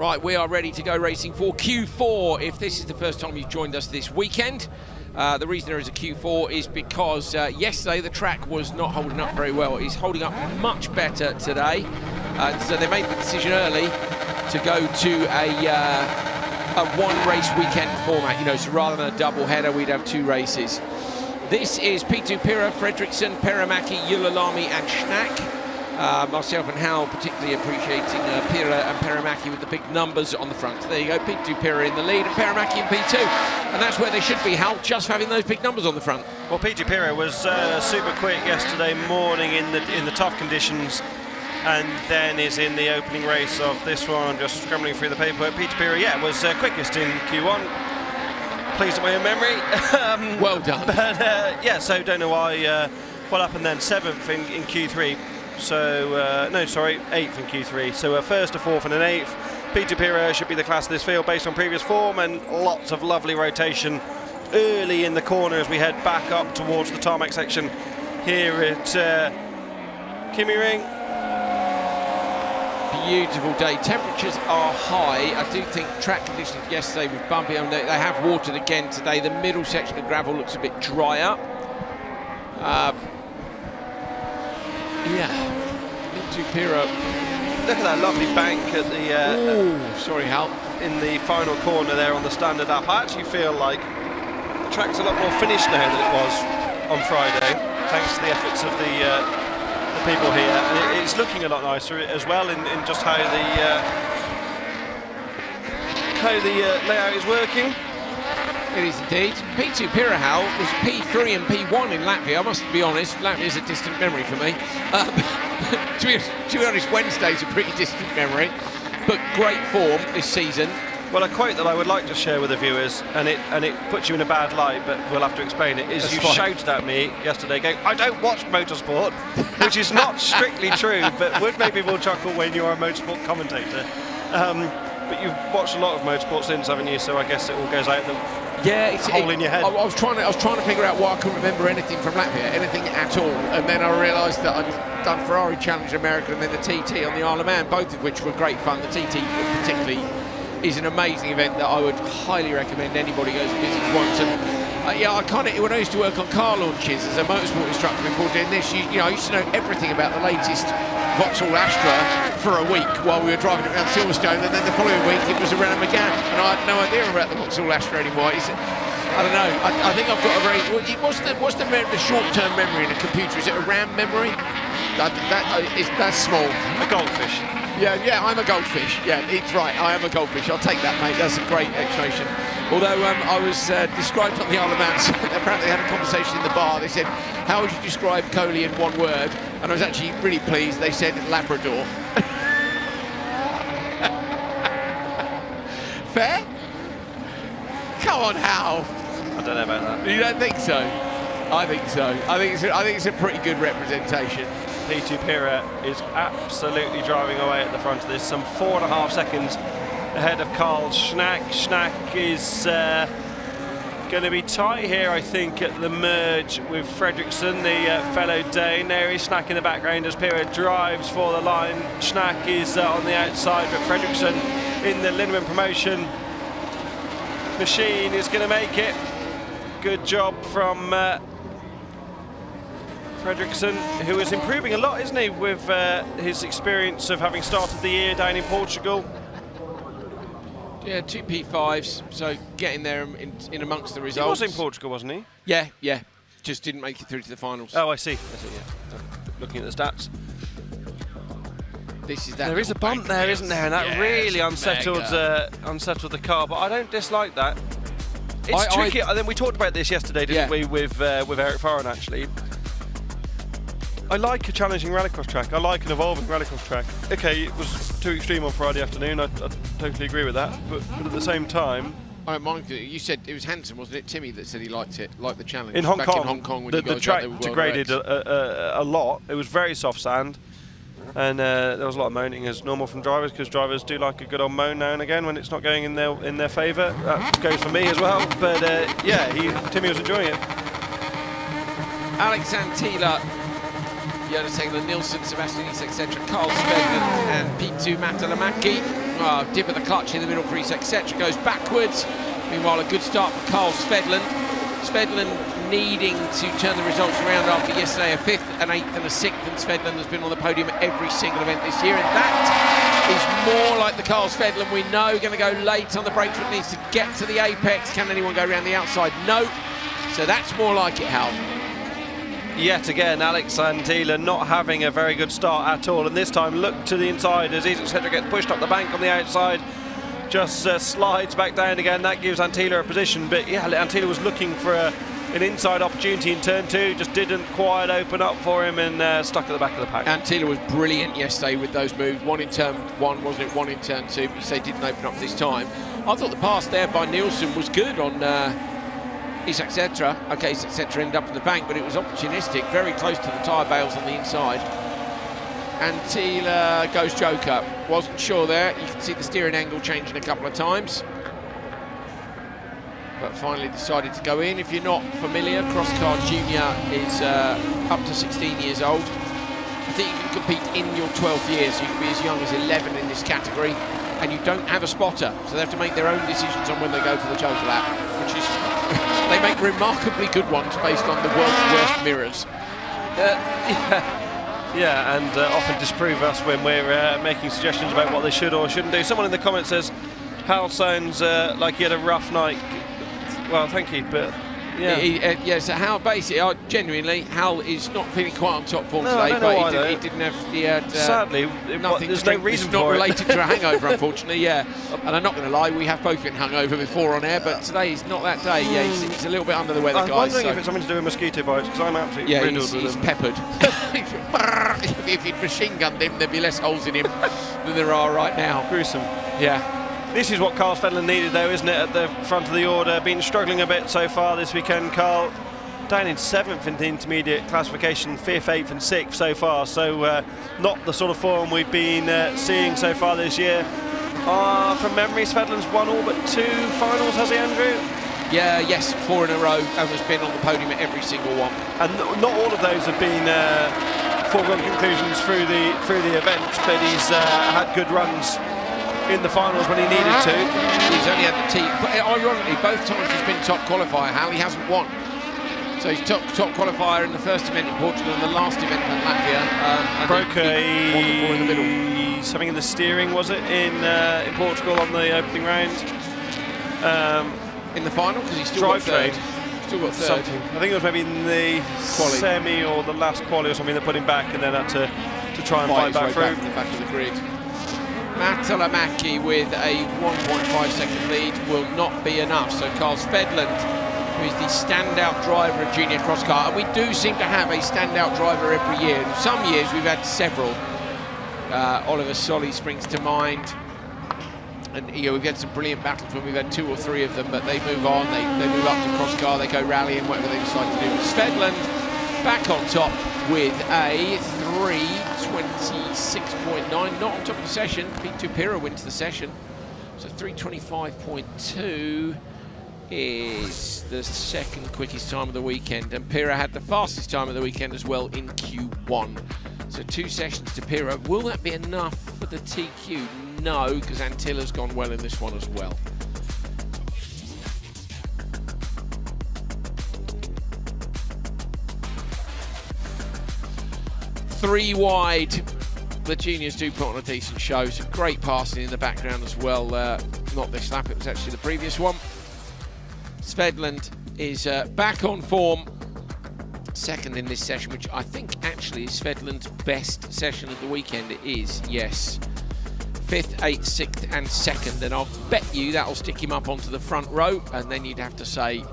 Right, we are ready to go racing for Q4. If this is the first time you've joined us this weekend, the reason there is a Q4 is because yesterday the track was not holding up very well. It's holding up much better today. So they made the decision early to go to a one-race weekend format. You know, so rather than a double header, we'd have 2 races. This is P2 Pira, Fredriksson, Perämäki, Yulilami and Schnack. Myself and Hal particularly appreciating Pira and Perämäki with the big numbers on the front. So there you go, P2 Pira in the lead and Perämäki in P2. And that's where they should be, Hal, just having those big numbers on the front. Well, P2 Pira was super quick yesterday morning in the tough conditions, and then is in the opening race of this one, just scrambling through the paperwork. P2 Pira, yeah, was quickest in Q1. Pleased at my own memory. Well done. But yeah, so don't know why. What happened then? 7th in Q3. So, no, sorry, 8th in Q3. So a 1st, a 4th and an 8th. P2 Pira should be the class of this field based on previous form, and lots of lovely rotation early in the corner as we head back up towards the tarmac section here at Kymiring. Beautiful day. Temperatures are high. I do think track conditions yesterday was bumpy. They have watered again today. The middle section of gravel looks a bit drier. Yeah, P2 Pira. Look at that lovely bank at the. Sorry, Hal. In the final corner there on the standard up. I actually feel like the track's a lot more finished now than it was on Friday, thanks to the efforts of the people here. And it's looking a lot nicer as well in just how the layout is working. It is indeed. P2 Pira, Hal, was P3 and P1 in Latvia. I must be honest, Latvia is a distant memory for me. To be honest, Wednesday's a pretty distant memory, but great form this season. Well, a quote that I would like to share with the viewers, and it puts you in a bad light, but we'll have to explain it, is That's you fine. shouted at me yesterday going, "I don't watch motorsport," which is not strictly true, but would make people chuckle when you're a motorsport commentator. But you've watched a lot of motorsport since, haven't you? So I guess it all goes out the hole in your head. I was trying to figure out why I couldn't remember anything from Latvia, anything at all, and then I realised that I'd done Ferrari Challenge America and then the TT on the Isle of Man, both of which were great fun. The TT particularly is an amazing event that I would highly recommend anybody goes and visits once. And yeah, when I used to work on car launches as a motorsport instructor before doing this, you know, I used to know everything about the latest Vauxhall Astra for a week while we were driving around Silverstone, and then the following week it was around McGann, and I had no idea about the Vauxhall Astra anymore. I don't know. I think I've got a very. What's the short-term memory in a computer? Is it a RAM memory? That's small. A goldfish. Yeah, I'm a goldfish. Yeah, it's right. I am a goldfish. I'll take that, mate. That's a great explanation. Although I was described on the Isle of Man, so apparently they had a conversation in the bar. They said, "How would you describe Coley in one word?" And I was actually really pleased. They said Labrador. Fair? Come on, Hal. I don't know about that. You don't think so? I think so. I think it's a pretty good representation. P2 Pira is absolutely driving away at the front of this, some 4.5 seconds ahead of Carl Schnack. Schnack is going to be tight here, I think, at the merge with Fredriksson, the fellow Dane. There is Schnack in the background as Pira drives for the line. Schnack is on the outside, but Fredriksson in the Lindemann promotion machine is going to make it. Good job from Fredriksson, who is improving a lot, isn't he, with his experience of having started the year down in Portugal. Yeah, 2 P5s, so getting there in amongst the results. He was in Portugal, wasn't he? Yeah. Just didn't make it through to the finals. Oh, I see. Yeah. Looking at the stats. This is that. There is a bump there, isn't there? And that really unsettled the car, but I don't dislike that. It's tricky. Then we talked about this yesterday, didn't we, with Eric Farren, actually. I like a challenging rallycross track. I like an evolving rallycross track. Okay, it was too extreme on Friday afternoon. I totally agree with that. But at the same time, I don't mind. You said it was Hanson, wasn't it? Timmy that said he liked the challenge. In Hong Kong, in Hong Kong, when the track degraded a lot. It was very soft sand, and there was a lot of moaning as normal from drivers, because drivers do like a good old moan now and again when it's not going in their favour. That goes for me as well. But yeah, Timmy was enjoying it. Alex Antila, Jonas England, Nilsson, Sebastian Isak, etc., Carl Spegler and P2 Matalamäki. dip of the clutch in the middle for etc. Goes backwards. Meanwhile, a good start for Carl Svedland. Svedland needing to turn the results around after yesterday, a 5th, an 8th and a 6th, and Svedland has been on the podium at every single event this year, and that is more like the Carl Svedland we know. Going to go late on the brakes, but needs to get to the apex. Can anyone go around the outside? No. So that's more like it, Hal. Yet again, Alex Antila not having a very good start at all, and this time look to the inside as etc. gets pushed up the bank on the outside, just slides back down again. That gives Antila a position, but yeah, Antila was looking for an inside opportunity in turn 2, just didn't quite open up for him, and stuck at the back of the pack. Antila was brilliant yesterday with those moves. One in turn 1, wasn't it? One in turn 2, but you say didn't open up this time. I thought the pass there by Nielsen was good on etc. Okay, etc. ended up in the bank, but it was opportunistic, very close to the tyre bales on the inside. Antila goes joker. Wasn't sure there. You can see the steering angle changing a couple of times, but finally decided to go in. If you're not familiar, Crosscar Junior is up to 16 years old. I think you can compete in your 12th year, so you can be as young as 11 in this category, and you don't have a spotter, so they have to make their own decisions on when they go for the total lap, which is they make remarkably good ones based on the world's worst mirrors. Yeah, and often disprove us when we're making suggestions about what they should or shouldn't do. Someone in the comments says, Hal sounds like he had a rough night. Well, thank you, but yeah. Yeah, so Hal basically, genuinely, Hal is not feeling quite on top form No, today, I don't know why, but he didn't have, he had sadly, nothing there's to no drink. reason It's not for it. related to a hangover, unfortunately, yeah. And I'm not going to lie, we have both been hungover before on air, but today is not that day. Yeah, he's a little bit under the weather, I'm guys. wondering if it's something to do with mosquito bites, because I'm absolutely riddled with he's them. peppered. If you'd machine gunned him, there'd be less holes in him than there are right now. Gruesome. Yeah. This is what Carl Svedland needed, though, isn't it, at the front of the order? Been struggling a bit so far this weekend, Carl. Down in 7th in the intermediate classification, 5th, 8th and 6th so far, so not the sort of form we've been seeing so far this year. From memory, Svedland's won all but 2 finals, has he, Andrew? Yeah, yes, 4 in a row, and has been on the podium at every single one. And not all of those have been foregone conclusions through the events, but he's had good runs in the finals when he needed to. He's only had the T, but ironically, both times he's been top qualifier, Hal, he hasn't won. So he's top qualifier in the first event in Portugal and the last event in Latvia. Broke in the middle. Something in the steering, was it, in Portugal on the opening round? In the final, because he still got third. Still got third. Something. I think it was maybe in the semi or the last quali or something that put him back, and then had to try and fight back through. Back in the back of the grid. Matalamaki with a 1.5 second lead will not be enough. So Carl Svedland, who is the standout driver of junior cross car, and we do seem to have a standout driver every year. Some years we've had several. Oliver Solly springs to mind, and we've had some brilliant battles when we've had 2 or 3 of them, but they move on, they move up to cross car, they go rally and whatever they decide to do. Svedland back on top with a 3:26.9, not on top of the session. P2 Pira wins the session, so 3:25.2 is the second quickest time of the weekend, and Pira had the fastest time of the weekend as well in Q1. So 2 sessions to Pira. Will that be enough for the TQ? No, because Antilla's gone well in this one as well. Three wide. The juniors do put on a decent show. Some great passing in the background as well. Not this lap, it was actually the previous one. Svedland is back on form. Second in this session, which I think actually is Svedland's best session of the weekend. It is, yes. 5th, 8th, 6th and 2nd, and I'll bet you that'll stick him up onto the front row, and then you'd have to say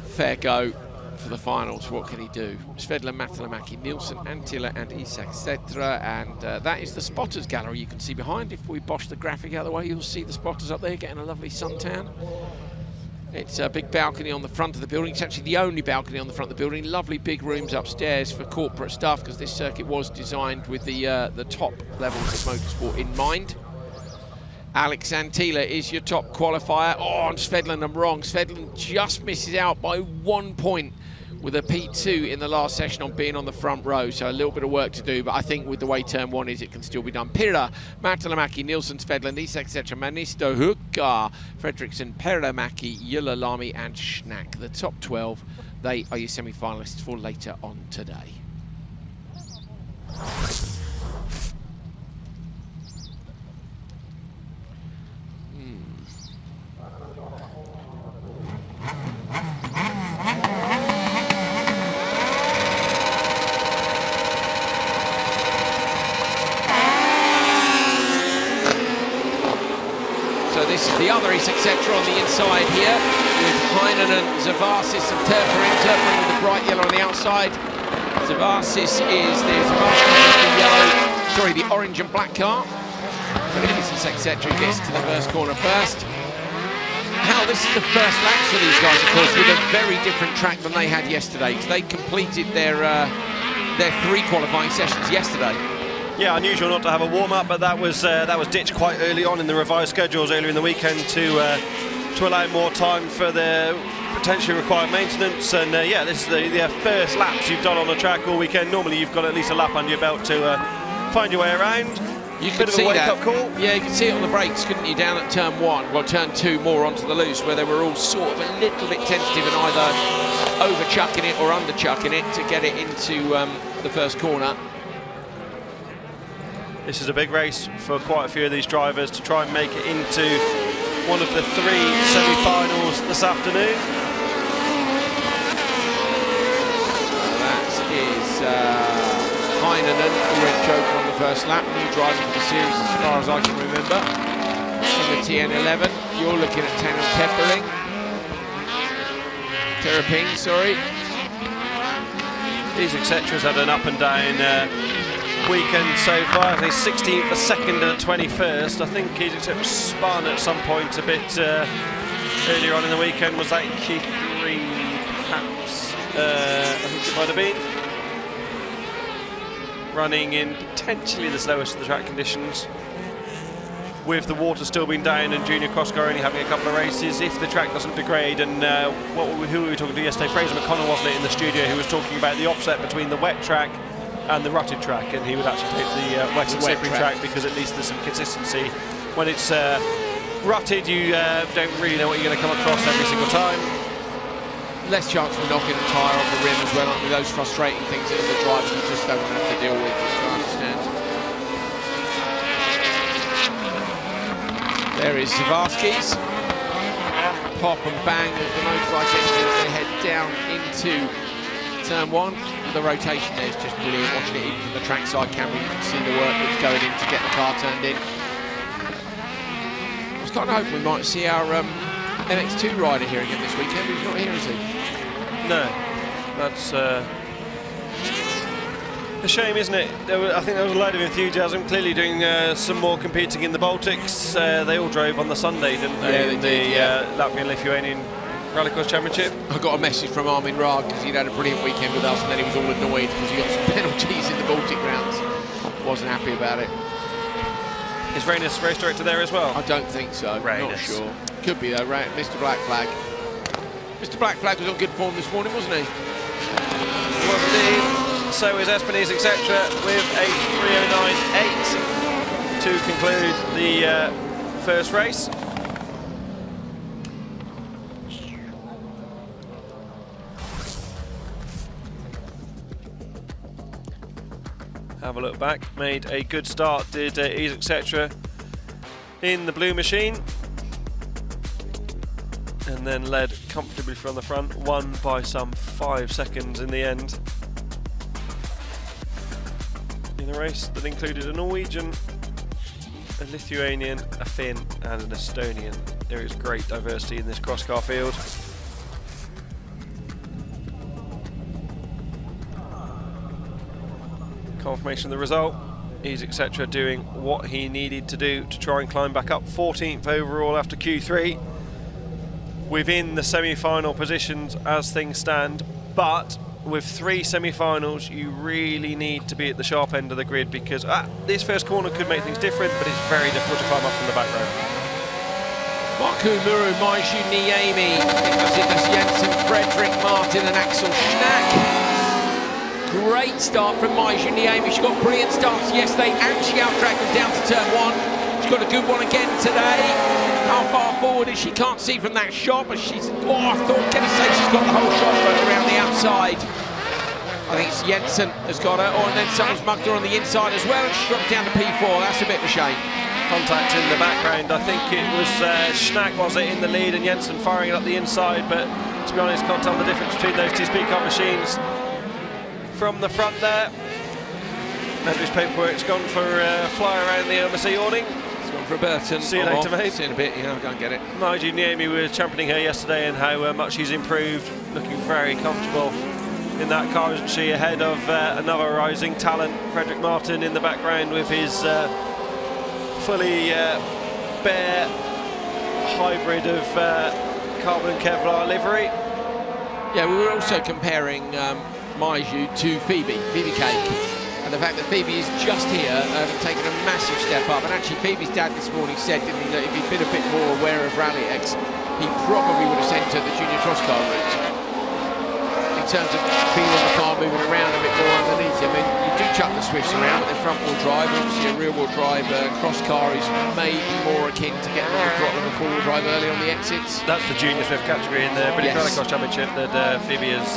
fair go for the finals. What can he do? Svedland, Matalamaki, Nielsen, Antila and Isak, etc. And that is the spotters gallery you can see behind. If we bosh the graphic out of the way, you'll see the spotters up there getting a lovely suntan. It's a big balcony on the front of the building. It's actually the only balcony on the front of the building. Lovely big rooms upstairs for corporate stuff, because this circuit was designed with the top levels of motorsport in mind. Alex Antila is your top qualifier. Oh, on Svedland, I'm wrong. Svedland just misses out by 1 point with a P2 in the last session on being on the front row, so a little bit of work to do, but I think with the way turn 1 is, it can still be done. Pirra, Martelamaki, Nielsen, Svedland, Isak, etc., Manisto, Hukka, Fredriksson, Perramaki, Yulalami and Schnack. The top 12, they are your semi-finalists for later on today. This is the other Isak sector on the inside here, with Heinonen, Zavasis and Turpering. Turpering with the bright yellow on the outside. Zavasis is the orange and black car. But it is Isak sector who gets to the first corner first. Hal, this is the first lap for these guys, of course, with a very different track than they had yesterday, because they completed their 3 qualifying sessions yesterday. Yeah, unusual not to have a warm-up, but that was ditched quite early on in the revised schedules earlier in the weekend to allow more time for the potentially required maintenance. And yeah, this is the first laps you've done on the track all weekend. Normally you've got at least a lap under your belt to find your way around. You could see that. Call. Yeah, you could see it on the brakes, couldn't you? Down at turn 1, well, turn 2 more onto the loose, where they were all sort of a little bit tentative and either over-chucking it or under-chucking it to get it into the first corner. This is a big race for quite a few of these drivers to try and make it into one of the 3 semi-finals this afternoon. That is Heinonen, already choking on the first lap, new driver for the series as far as I can remember. In the TN11, you're looking at Tanel Terraping, sorry. These etc.'s had an up and down weekend so far. I think 16th for 2nd and 21st. I think he's spun at some point a bit earlier on in the weekend. Was that in Q3 perhaps? I think it might have been. Running in potentially the slowest of the track conditions, with the water still being down and Junior Crosscar only having a couple of races. If the track doesn't degrade, and who were we talking to yesterday? Fraser McConnell, wasn't it, in the studio, who was talking about the offset between the wet track and the rutted track, and he would actually take the wet and slippery track because at least there's some consistency. When it's rutted, you don't really know what you're going to come across every single time. Less chance of knocking a tyre off the rim as well, with those frustrating things that the driver you just don't want to have to deal with, which I understand. There is Zavarsky's. Pop and bang with the motorised engine as they head down into turn 1. The rotation there is just brilliant. Watching it even from the trackside camera, you can see the work that's going in to get the car turned in. I was kind of hoping we might see our MX2 rider here again this weekend, but he's not here, is he? No, that's a shame, isn't it? I think there was a load of enthusiasm, clearly doing some more competing in the Baltics. They all drove on the Sunday, didn't they? Yeah, they did, Latvian-Lithuanian Rallycross Championship. I got a message from Armin Raag because he'd had a brilliant weekend with us, and then he was all annoyed because he got some penalties in the Baltic rounds. Wasn't happy about it. Is Rainis race director there as well? I don't think so. Rainis. Not sure. Could be though. Mr. Black Flag. Mr. Black Flag was on good form this morning, wasn't he? Was indeed. So is Espinese, etc., with a 3:09.8 to conclude the first race. Have a look back. Made a good start, did Ease, etc., in the blue machine, and then led comfortably from the front, won by some 5 seconds in the end, in a race that included a Norwegian, a Lithuanian, a Finn and an Estonian. There is great diversity in this cross-car field. Confirmation of the result. He's etc. doing what he needed to do to try and climb back up. 14th overall after Q3. Within the semi-final positions as things stand, but with 3 semi-finals you really need to be at the sharp end of the grid, because this first corner could make things different, but it's very difficult to climb up from the back row. Marku Muru, Maiju Niemi, Nicholas Jensen, Frederick Martin and Axel Schnack. Great start from Maiju Niemi. She got brilliant starts yesterday and she out-dragged them down to turn 1. She's got a good one again today. How far forward is she? Can't see from that shot, but she's, I thought, gonna say she's got the whole shot around the outside. I think it's Jensen has got her, and then someone's mugged her on the inside as well, and she dropped down to P4. That's a bit of a shame. Contact in the background. I think it was Schnack, was it, in the lead, and Jensen firing it up the inside, but to be honest, can't tell the difference between those two speed car machines. From the front there, Andrew's paperwork's gone for fly around the Elmsey awning. It's gone for a Burton. See you later, mate. See you in a bit, yeah, I'll go and get it. Maiju Niemi, we were championing her yesterday and how much she's improved, looking very comfortable in that car, isn't she? Ahead of another rising talent, Frederick Martin, in the background with his fully bare hybrid of carbon Kevlar livery. Yeah, we were also comparing Maiju to Phoebe Cake, and the fact that Phoebe is just here, taking a massive step up. And actually, Phoebe's dad this morning said, didn't he, that if he'd been a bit more aware of Rallyx, he probably would have sent her the junior cross car route. In terms of feeling the car moving around a bit more underneath you. I mean, you do chuck the Swifts around, but they're front-wheel drive. Obviously, a rear-wheel drive cross car is maybe more akin to getting on the throttle of a four-wheel drive early on the exits. That's the junior Swift category in the British Rallycross Championship that Phoebe has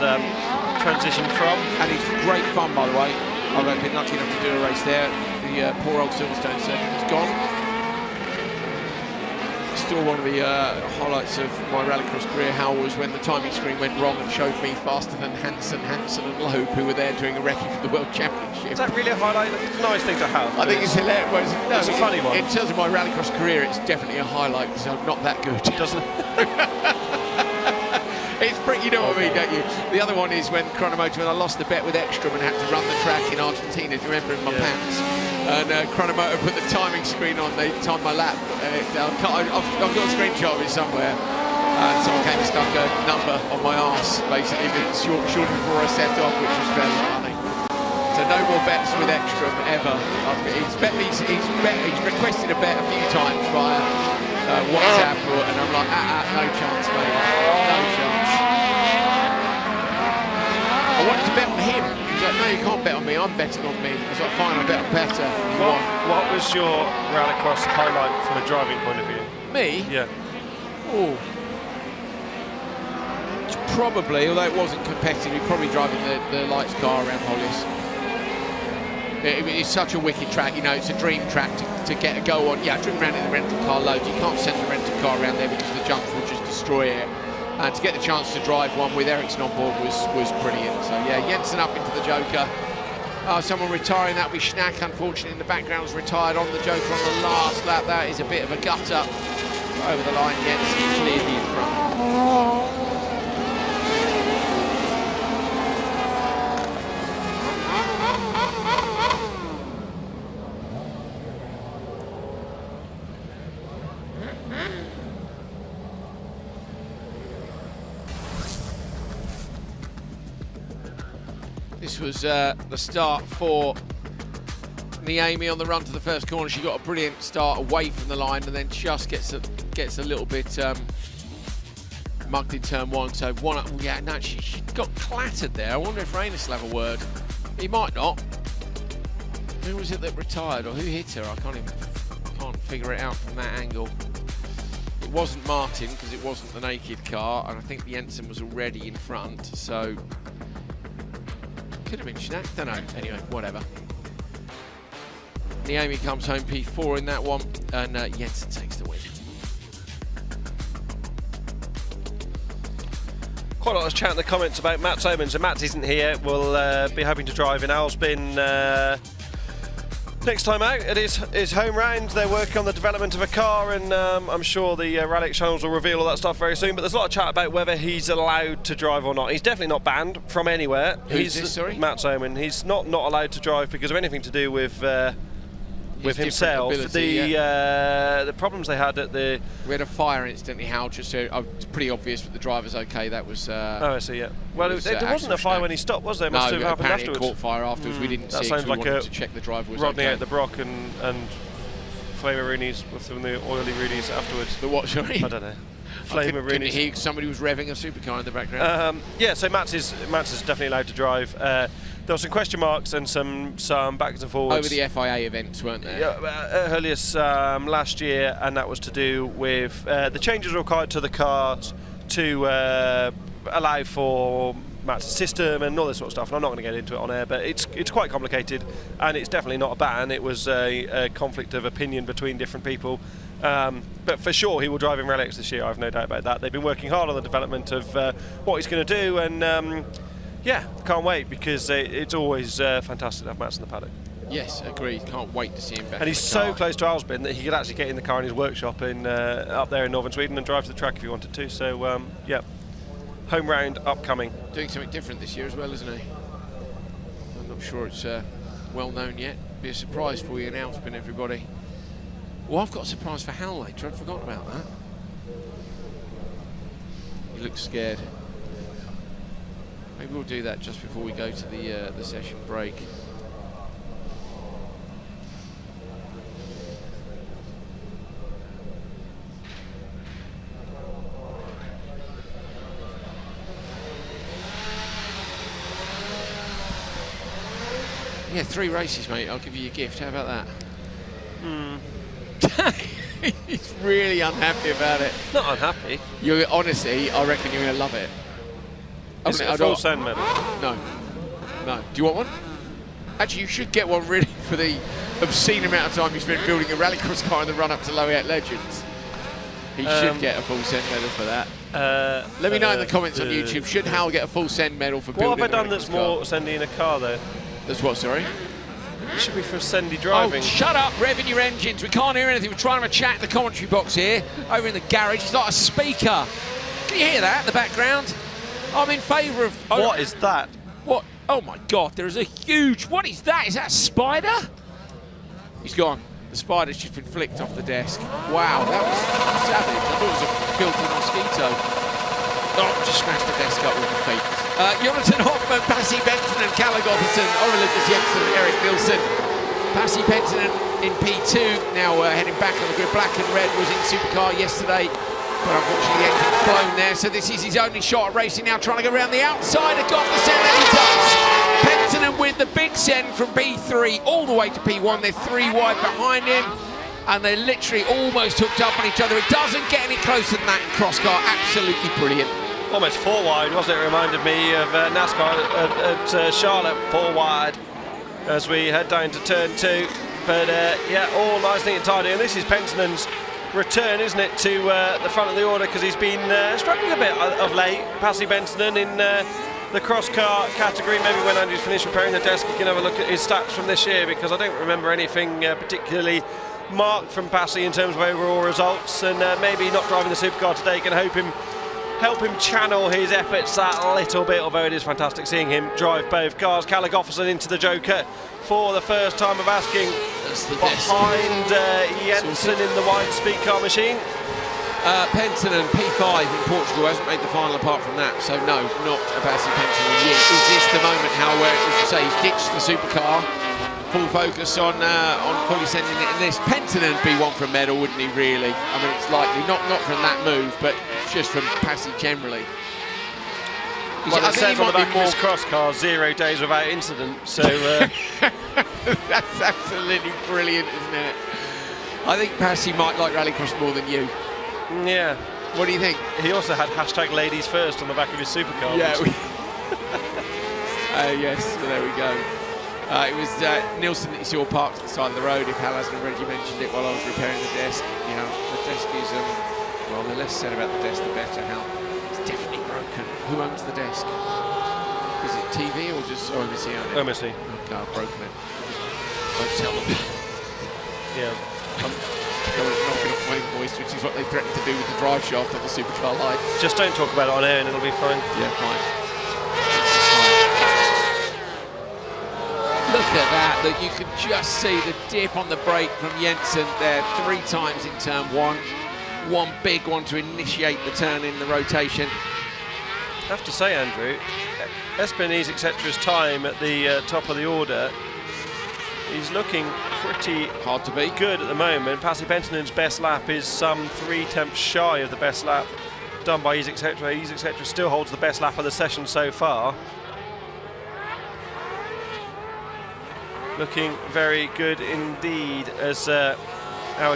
transitioned from. And it's great fun, by the way. I've been lucky enough to do a race there. The poor old Silverstone circuit is gone. Still one of the highlights of my rallycross career, how was when the timing screen went wrong and showed me faster than Hansen and Loeb, who were there doing a recce for the World Championship. Is that really a highlight? It's a nice thing to have. I think it's hilarious. Well, it's a funny one. In terms of my rallycross career, it's definitely a highlight because I'm not that good. Doesn't It's pretty, you know what I mean, don't you? The other one is when Chronomotor, when I lost the bet with Ekstrom and had to run the track in Argentina, do you remember, in my pants? And Chronomotor put the timing screen on, they timed my lap. I've got a screenshot of it somewhere. Someone came and stuck a number on my arse, basically, shortly before I set off, which was fairly funny. So no more bets with Ekstrom ever. He's requested a bet a few times via WhatsApp, and I'm like, no chance, mate, no chance. I wanted to bet on him. He's like, no, you can't bet on me, I'm betting on me. I was like, fine, I bet on better. What was your rallycross highlight from a driving point of view? Me? Yeah. Oh. Probably, although it wasn't competitive, probably driving the lights car around Hollis. It's such a wicked track, you know, it's a dream track to get a go on. Yeah, driven around in the rental car loads. You can't send the rental car around there because the jumps will just destroy it. And to get the chance to drive one with Ericsson on board was brilliant. So yeah, Jensen up into the Joker. Someone retiring, that'll be Schnack, unfortunately, in the background, was retired on the Joker on the last lap. That is a bit of a gutter. Over the line, Jensen clearly in front. This was the start for Niemi on the run to the first corner. She got a brilliant start away from the line and then just gets a little bit mugged in turn 1. So she got clattered there. I wonder if Rallyx will have a word. He might not. Who was it that retired or who hit her? I can't figure it out from that angle. It wasn't Martin because it wasn't the naked car, and I think Jensen was already in front. So. Could have been Schnack, don't know. Anyway, whatever. Niemi comes home P4 in that one, and Jensen takes the win. Quite a lot of chat in the comments about Matt Somans, and Matt isn't here. We'll be hoping to drive in Owlsbyn next time out. It is his home round. They're working on the development of a car, and I'm sure the Rallyx channels will reveal all that stuff very soon. But there's a lot of chat about whether he's allowed to drive or not. He's definitely not banned from anywhere. Who's this, sorry? Matt Soman. He's not allowed to drive because of anything to do with himself. The problems they had at the... We had a fire incident in Hal, just so it's pretty obvious, but the driver's okay. That was... oh, I see, yeah. Well, there wasn't a fire when he stopped, was there? Must have happened afterwards. It caught fire afterwards. We didn't see it, sounds like we wanted to check the driver was Rodney okay. out the Brock and Flameroonies from the oily Roonies afterwards. The what, sorry? I don't know. Flameroonies. Hear somebody was revving a supercar in the background. Yeah, so Mats is definitely allowed to drive. There were some question marks and some backwards and forwards over the FIA events, weren't there? Yeah, earliest last year, and that was to do with the changes required to the cars to allow for Mats' system and all this sort of stuff. And I'm not going to get into it on air, but it's quite complicated, and it's definitely not a ban. It was a conflict of opinion between different people. But for sure, he will drive in Rallyx this year. I have no doubt about that. They've been working hard on the development of what he's going to do, and yeah, can't wait, because it's always fantastic to have Mats in the paddock. Yes, agreed. Can't wait to see him back. And he's so close to Alsbyn that he could actually get in the car in his workshop in up there in northern Sweden and drive to the track if he wanted to. So yeah, home round upcoming. Doing something different this year as well, isn't he? I'm not sure it's well known yet. Be a surprise for you in Alsbyn, everybody. Well, I've got a surprise for Hal later. I'd forgotten about that. He looks scared. Maybe we'll do that just before we go to the session break. Yeah, 3 races, mate. I'll give you your gift. How about that? He's really unhappy about it. Not unhappy. You're honestly, I reckon you're going to love it. Is it a full send medal? No. No. Do you want one? Actually, you should get one really for the obscene amount of time you spent building a rallycross car in the run-up to Laureate Legends. He should get a full send medal for that. Let me know in the comments on YouTube, should Hal get a full send medal for building a What have I done that's more car? Sendy in a car, though? That's what, sorry? It should be for Sendy driving. Oh, shut up, revving your engines. We can't hear anything. We're trying to have a chat in the commentary box here, over in the garage. It's like a speaker. Can you hear that in the background? I'm in favour of... What is that? What? Oh, my God, there is a huge... What is that? Is that a spider? He's gone. The spider's just been flicked off the desk. Wow, that was savage. I thought it was a filthy mosquito. Oh, just smashed the desk up with the feet. Jonathan Hoffman, Pasi Benson and Kalle Gofferson, Ora Lucas Jensen, Eric Nilsson. Pasi Benson in P2, now heading back on the grid. Black and red was in supercar yesterday, but unfortunately the engine's blown there, so this is his only shot at racing now, trying to go around the outside of Gofferson, and he does. Benson with the big send from P3 all the way to P1. They're 3 wide behind him, and they're literally almost hooked up on each other. It doesn't get any closer than that in cross car. Absolutely brilliant. Almost 4 wide, wasn't it? It reminded me of NASCAR at Charlotte, 4 wide as we head down to turn 2. But yeah, all nice, neat and tidy. And this is Pentonen's return, isn't it, to the front of the order, because he's been struggling a bit of late. Pasi Bentonen in the cross car category. Maybe when Andrew's finished repairing the desk, you can have a look at his stats from this year, because I don't remember anything particularly marked from Pasi in terms of overall results. And maybe not driving the supercar today can help him channel his efforts that little bit, although it is fantastic seeing him drive both cars. Kalle Gofferson into the Joker for the first time of asking, behind Jensen in the wide speed car machine. Pentonen, P5 in Portugal, hasn't made the final apart from that, so no, not a Pasi Pentonen yet. Is this the moment, how where, as you say, he's ditched the supercar, full focus on fully sending it in this? Pentonen would be one for a medal, wouldn't he, really? I mean, it's likely, not from that move, but just from Pasi generally. Well, it says on the back of his cross car, 0 days without incident, so... That's absolutely brilliant, isn't it? I think Pasi might like rallycross more than you. Yeah. What do you think? He also had #ladies first on the back of his supercar. Yeah. Yes, so there we go. It was Nilsson that you saw parked at the side of the road, if Hal hasn't already mentioned it while I was repairing the desk. You know, the desk is, well, the less said about the desk, the better. Hal, it's definitely broken. Who owns the desk? Is it TV or just OMC own it? OMC. Okay, I've broken it. Don't tell them. Yeah. Knocking off my invoice, which is what they threatened to do with the drive shaft on the supercar line. Just don't talk about it on air and it'll be fine. Yeah, fine. Look at that you can just see the dip on the brake from Jensen there 3 times in turn 1. One big one to initiate the turn in the rotation. I have to say, Andrew, Espinese, etc's time at the top of the order, he's looking pretty hard to beat. Good at the moment. Pasi Pentinen's best lap is some 3/10 shy of the best lap done by Ease Etc. Ease Etc. still holds the best lap of the session so far. Looking very good indeed as our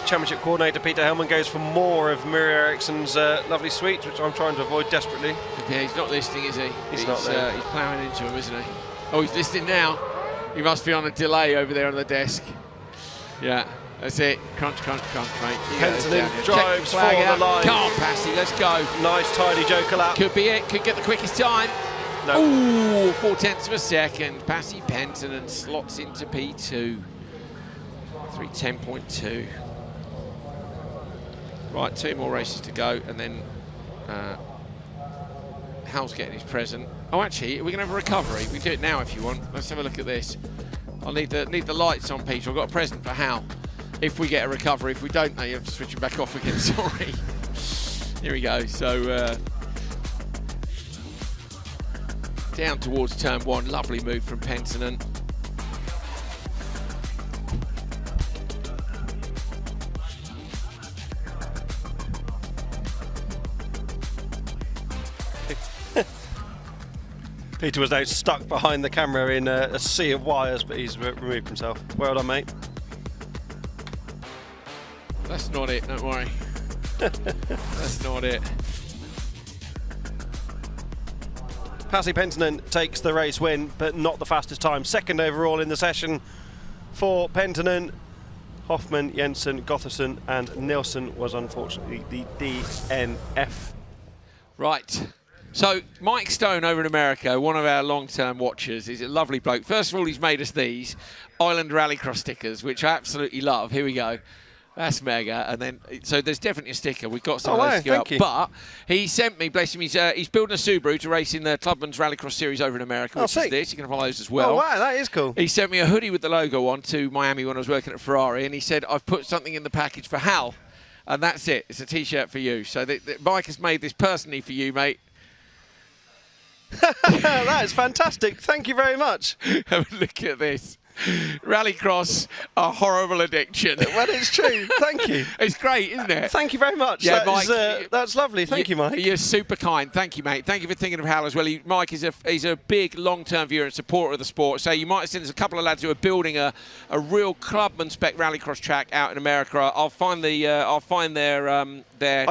championship coordinator Peter Hellman goes for more of Murray Ericsson's lovely sweets, which I'm trying to avoid desperately. Yeah, he's not listening, is he? He's not there. He's ploughing into him, isn't he? Oh, he's listening now. He must be on a delay over there on the desk. Yeah, that's it. Crunch, crunch, crunch, mate. Pentinen drives for the line. Come on, Pasi, let's go. Nice, tidy Joker lap. Could be it. Could get the quickest time. No. Ooh, 0.4 of a second. Pasi Penttinen slots into P2. 3:10.2. Right, 2 more races to go, and then Hal's getting his present. Oh, actually, we're going to have a recovery. We can do it now if you want. Let's have a look at this. I'll need the lights on, Peter. I've got a present for Hal. If we get a recovery, if we don't, no, you have to switch it back off again. Sorry. Here we go. So down towards turn 1. Lovely move from Penttinen. Peter was now stuck behind the camera in a sea of wires, but he's removed himself. Well done, mate. That's not it, don't worry. That's not it. Pasi Penttinen takes the race win, but not the fastest time. Second overall in the session for Penttinen. Hoffman, Jensen, Gotherson and Nilsson was unfortunately the DNF. Right. So Mike Stone over in America, one of our long-term watchers, is a lovely bloke. First of all, he's made us these Island Rallycross stickers, which I absolutely love. Here we go. That's mega. And then, so there's definitely a sticker. We've got some of those to go out. But he sent me, bless him, he's building a Subaru to race in the Clubman's Rallycross Series over in America, which is this. You can follow those as well. Oh, wow, that is cool. He sent me a hoodie with the logo on to Miami when I was working at Ferrari, and he said, I've put something in the package for Hal. And that's it. It's a T-shirt for you. So Mike has made this personally for you, mate. That is fantastic. Thank you very much. Have a look at this. Rallycross, a horrible addiction. Well, it's true. Thank you. It's great, isn't it? Thank you very much. Yeah, Mike, that's lovely. Thank you, Mike. You're super kind. Thank you, mate. Thank you for thinking of Hal as well. Mike is a big long-term viewer and supporter of the sport. So you might have seen there's a couple of lads who are building a real Clubman spec Rallycross track out in America. I'll find their. I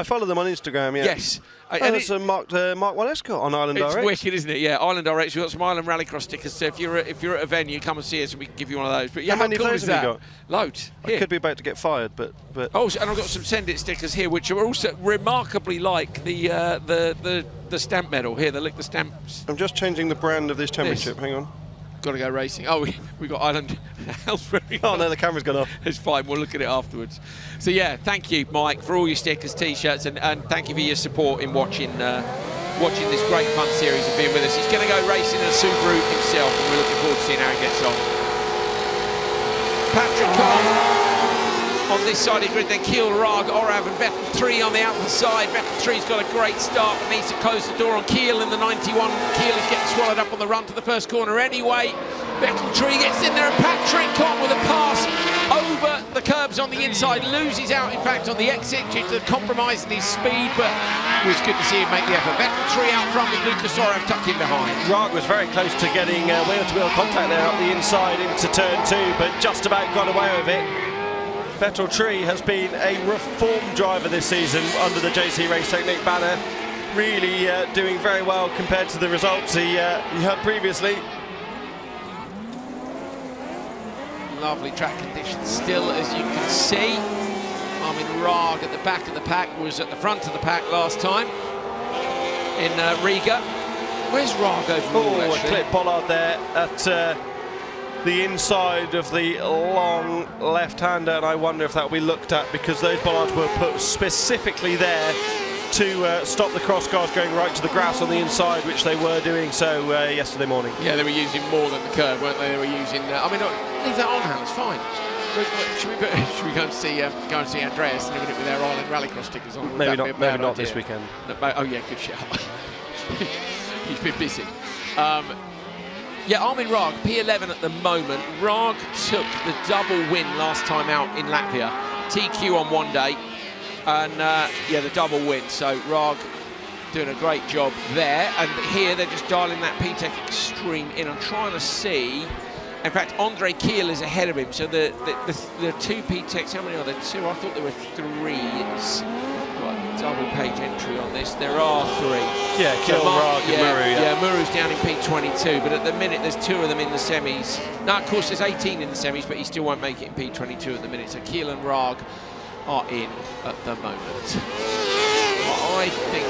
follow them on Instagram. Yeah. Yes. And it's a Mark Waleska on Island Rallyx. It's wicked, isn't it? Yeah, Island Rallyx. We've got some Island Rallycross stickers. So if you're at a venue, come and see us, and we can give you one of those. But yeah, how many of those have you got? Loads. I could be about to get fired, but. Oh, and I've got some Send It stickers here, which are also remarkably like the stamp medal. Here, they lick the stamps. I'm just changing the brand of this championship. Hang on. Got to go racing. Oh, we got Island. Oh no, the camera's gone off. It's fine. We'll look at it afterwards. So yeah, thank you, Mike, for all your stickers, T-shirts, and thank you for your support in watching this great fun series and being with us. He's going to go racing in a Subaru himself, and we're looking forward to seeing how he gets on. Patrick on this side of the grid, then Kiel, Rag, Orav, and Vettel 3 on the outer side. Vettel 3's got a great start, but needs to close the door on Kiel in the 91. Kiel is getting swallowed up on the run to the first corner anyway. Vettel 3 gets in there, and Patrick Con with a pass over the curbs on the inside, loses out in fact on the exit due to the compromise in his speed, but it was good to see him make the effort. Vettel 3 out front with Lucas Orav tucked in behind. Rag was very close to getting wheel-to-wheel contact there up the inside into turn 2, but just about got away with it. Vettel 3 has been a reformed driver this season under the JC Race Technique banner, really doing very well compared to the results he had previously. Lovely track conditions still, as you can see. Armin Rag at the back of the pack, was at the front of the pack last time in Riga. Where's Rag overall? Oh, a clip bollard there at the inside of the long left-hander, and I wonder if that will be looked at, because those bollards were put specifically there to stop the cross cars going right to the grass on the inside, which they were doing so yesterday morning. Yeah, they were using more than the curve, weren't they? They were using. I mean, leave that on, Hal. It's fine. Should we go and see Andreas in a minute with our Island Rallycross stickers on? Maybe not this weekend. No, oh yeah, good shout. He's been busy. Yeah, Armin Rag, P11 at the moment. Rag took the double win last time out in Latvia. TQ on one day, and yeah, the double win. So Rag doing a great job there. And here they're just dialing that P-Tech Extreme in. I'm trying to see. In fact, Andre Kiel is ahead of him. So the two P-Techs, how many are there? Two? I thought there were three. It's got double page entry on this. There are three. Yeah, Kiel, Rag, and Muru. Yeah, Muru's down in P22, but at the minute there's two of them in the semis. Now, of course, there's 18 in the semis, but he still won't make it in P22 at the minute. So Kiel and Rag are in at the moment. Well, I think,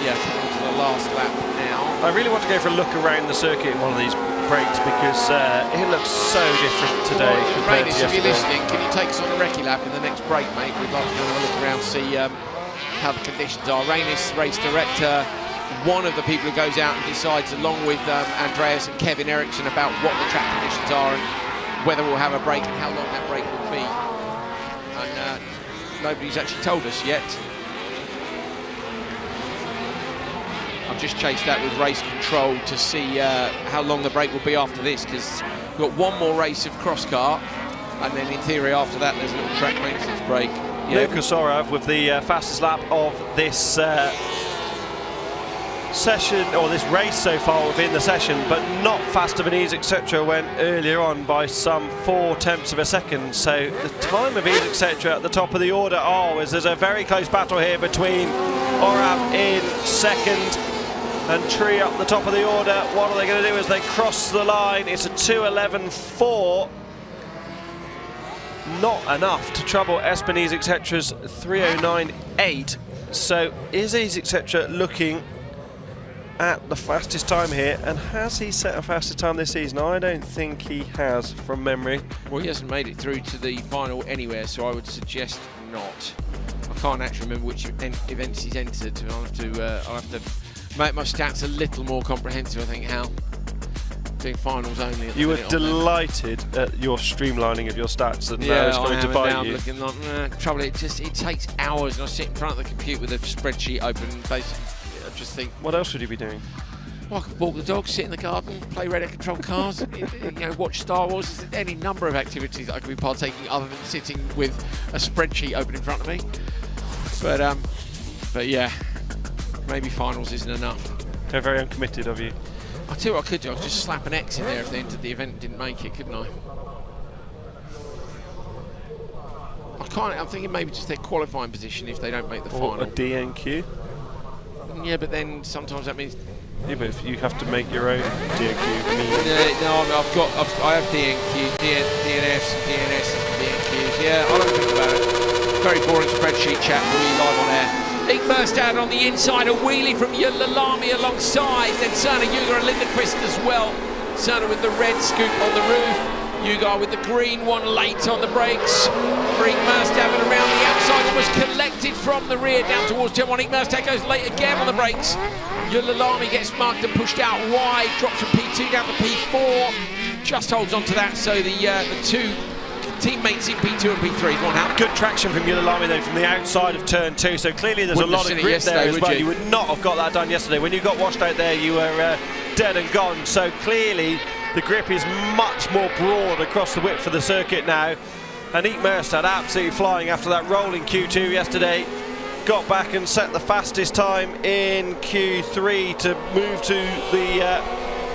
yeah, coming on to the last lap now. I really want to go for a look around the circuit in one of these breaks because it looks so different today compared to Rallyx, if you're listening, can you take us on a recce lap in the next break, mate? We'd like to have a look around, see how the conditions are. Rallyx, race director, one of the people who goes out and decides, along with Andreas and Kevin Eriksson, about what the track conditions are and whether we'll have a break and how long that break will be. And nobody's actually told us yet. I've just chased that with race control to see how long the break will be after this, because we've got one more race of cross car, and then in theory after that there's a little track maintenance break. Yeah. Lucas Orav with the fastest lap of this session, or this race so far within the session, but not faster than Ease Etc. went earlier on by some 0.4 of a second. So the time of Ease Etc. at the top of the order, there's a very close battle here between Orav in second and Tree up the top of the order. What are they going to do as they cross the line? It's a 2:11.4. Not enough to trouble Espen Ease Etc.'s 3:09.8. So is Ease Etc. looking at the fastest time here, and has he set a fastest time this season? I don't think he has, from memory. Well, he hasn't made it through to the final anywhere, so I would suggest not. I can't actually remember which events he's entered. I'll have to make my stats a little more comprehensive, I think, Hal. Doing finals only at the You were minute delighted at your streamlining of your stats, and now it's going to bite you. Looking like, trouble, it takes hours, and I sit in front of the computer with a spreadsheet open, and basically I just think, what else would you be doing? Well, I could walk the dog, sit in the garden, play radio control cars, watch Star Wars. There's any number of activities that I could be partaking other than sitting with a spreadsheet open in front of me. But yeah, maybe finals isn't enough. They're very uncommitted of you. I'll tell you what I could do. I could just slap an X in there if they entered the event and didn't make it, couldn't I? I'm thinking maybe just their qualifying position if they don't make the final. A DNQ? Yeah, but then sometimes that means. Yeah, but if you have to make your own DNQ. I have DNQ, DNFs, DNS, DNQs. Yeah, I'll have to think about it. Very boring spreadsheet chat for you live on air. Big burst out on the inside, a wheelie from Lalami alongside, then Serna, Yuga and Lindenquist as well. Serna with the red scoop on the roof, Yuga with the green one late on the brakes. Freak Merstappen around the outside and was collected from the rear down towards turn 1. Merstappen goes late again on the brakes. Lalami gets marked and pushed out wide, drops from P2 down to P4, just holds on to that, so the two teammates in P2 and P3 gone out. Good traction from Lalami though from the outside of turn 2, so clearly there's a lot of grip there as well. You would not have got that done yesterday. When you got washed out there, you were dead and gone, so clearly the grip is much more broad across the width of the circuit now. And Eek Merstad absolutely flying after that rolling Q2 yesterday. Got back and set the fastest time in Q3 to move to the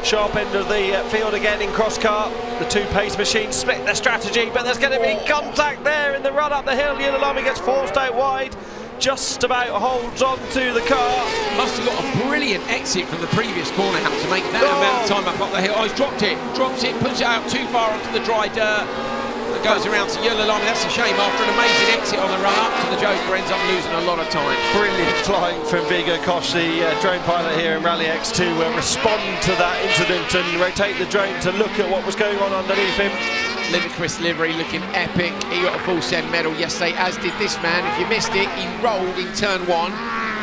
sharp end of the field again in cross car. The two pace machines split their strategy, but there's going to be contact there in the run up the hill. Lalami gets forced out wide, just about holds on to the car. Must have got a brilliant exit from the previous corner, how to make that amount of time up the hill. Oh, he's dropped it, puts it out too far onto the dry dirt. It goes around to Lalami. That's a shame. After an amazing exit on the run up to the Joker, ends up losing a lot of time. Brilliant flying from Viggo Koch, the drone pilot here in Rallyx, to respond to that incident and rotate the drone to look at what was going on underneath him. Lindenquist livery looking epic. He got a full send medal yesterday, as did this man. If you missed it, he rolled in turn 1,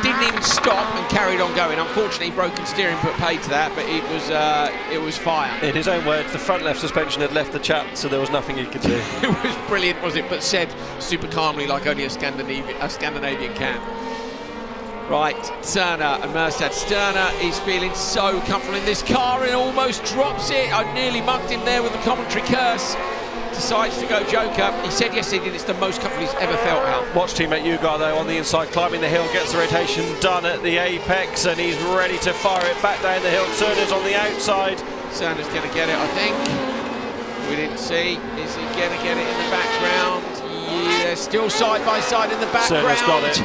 didn't even stop and carried on going. Unfortunately, broken steering put paid to that, but it was fire. In his own words, the front left suspension had left the chat, so there was nothing he could do. It was brilliant, was it? But said super calmly, like only a Scandinavian can. Right, Turner and Merstad. Turner is feeling so comfortable in this car and almost drops it. I nearly mugged him there with the commentary curse. Decides to go Joker. He said yesterday it's the most comfortable he's ever felt out. Watch teammate Ugar though on the inside, climbing the hill, gets the rotation done at the apex, and he's ready to fire it back down the hill. Turner's on the outside. Turner's going to get it, I think. We didn't see. Is he going to get it in the background? Yeah, they're still side by side in the background. Turner's got it.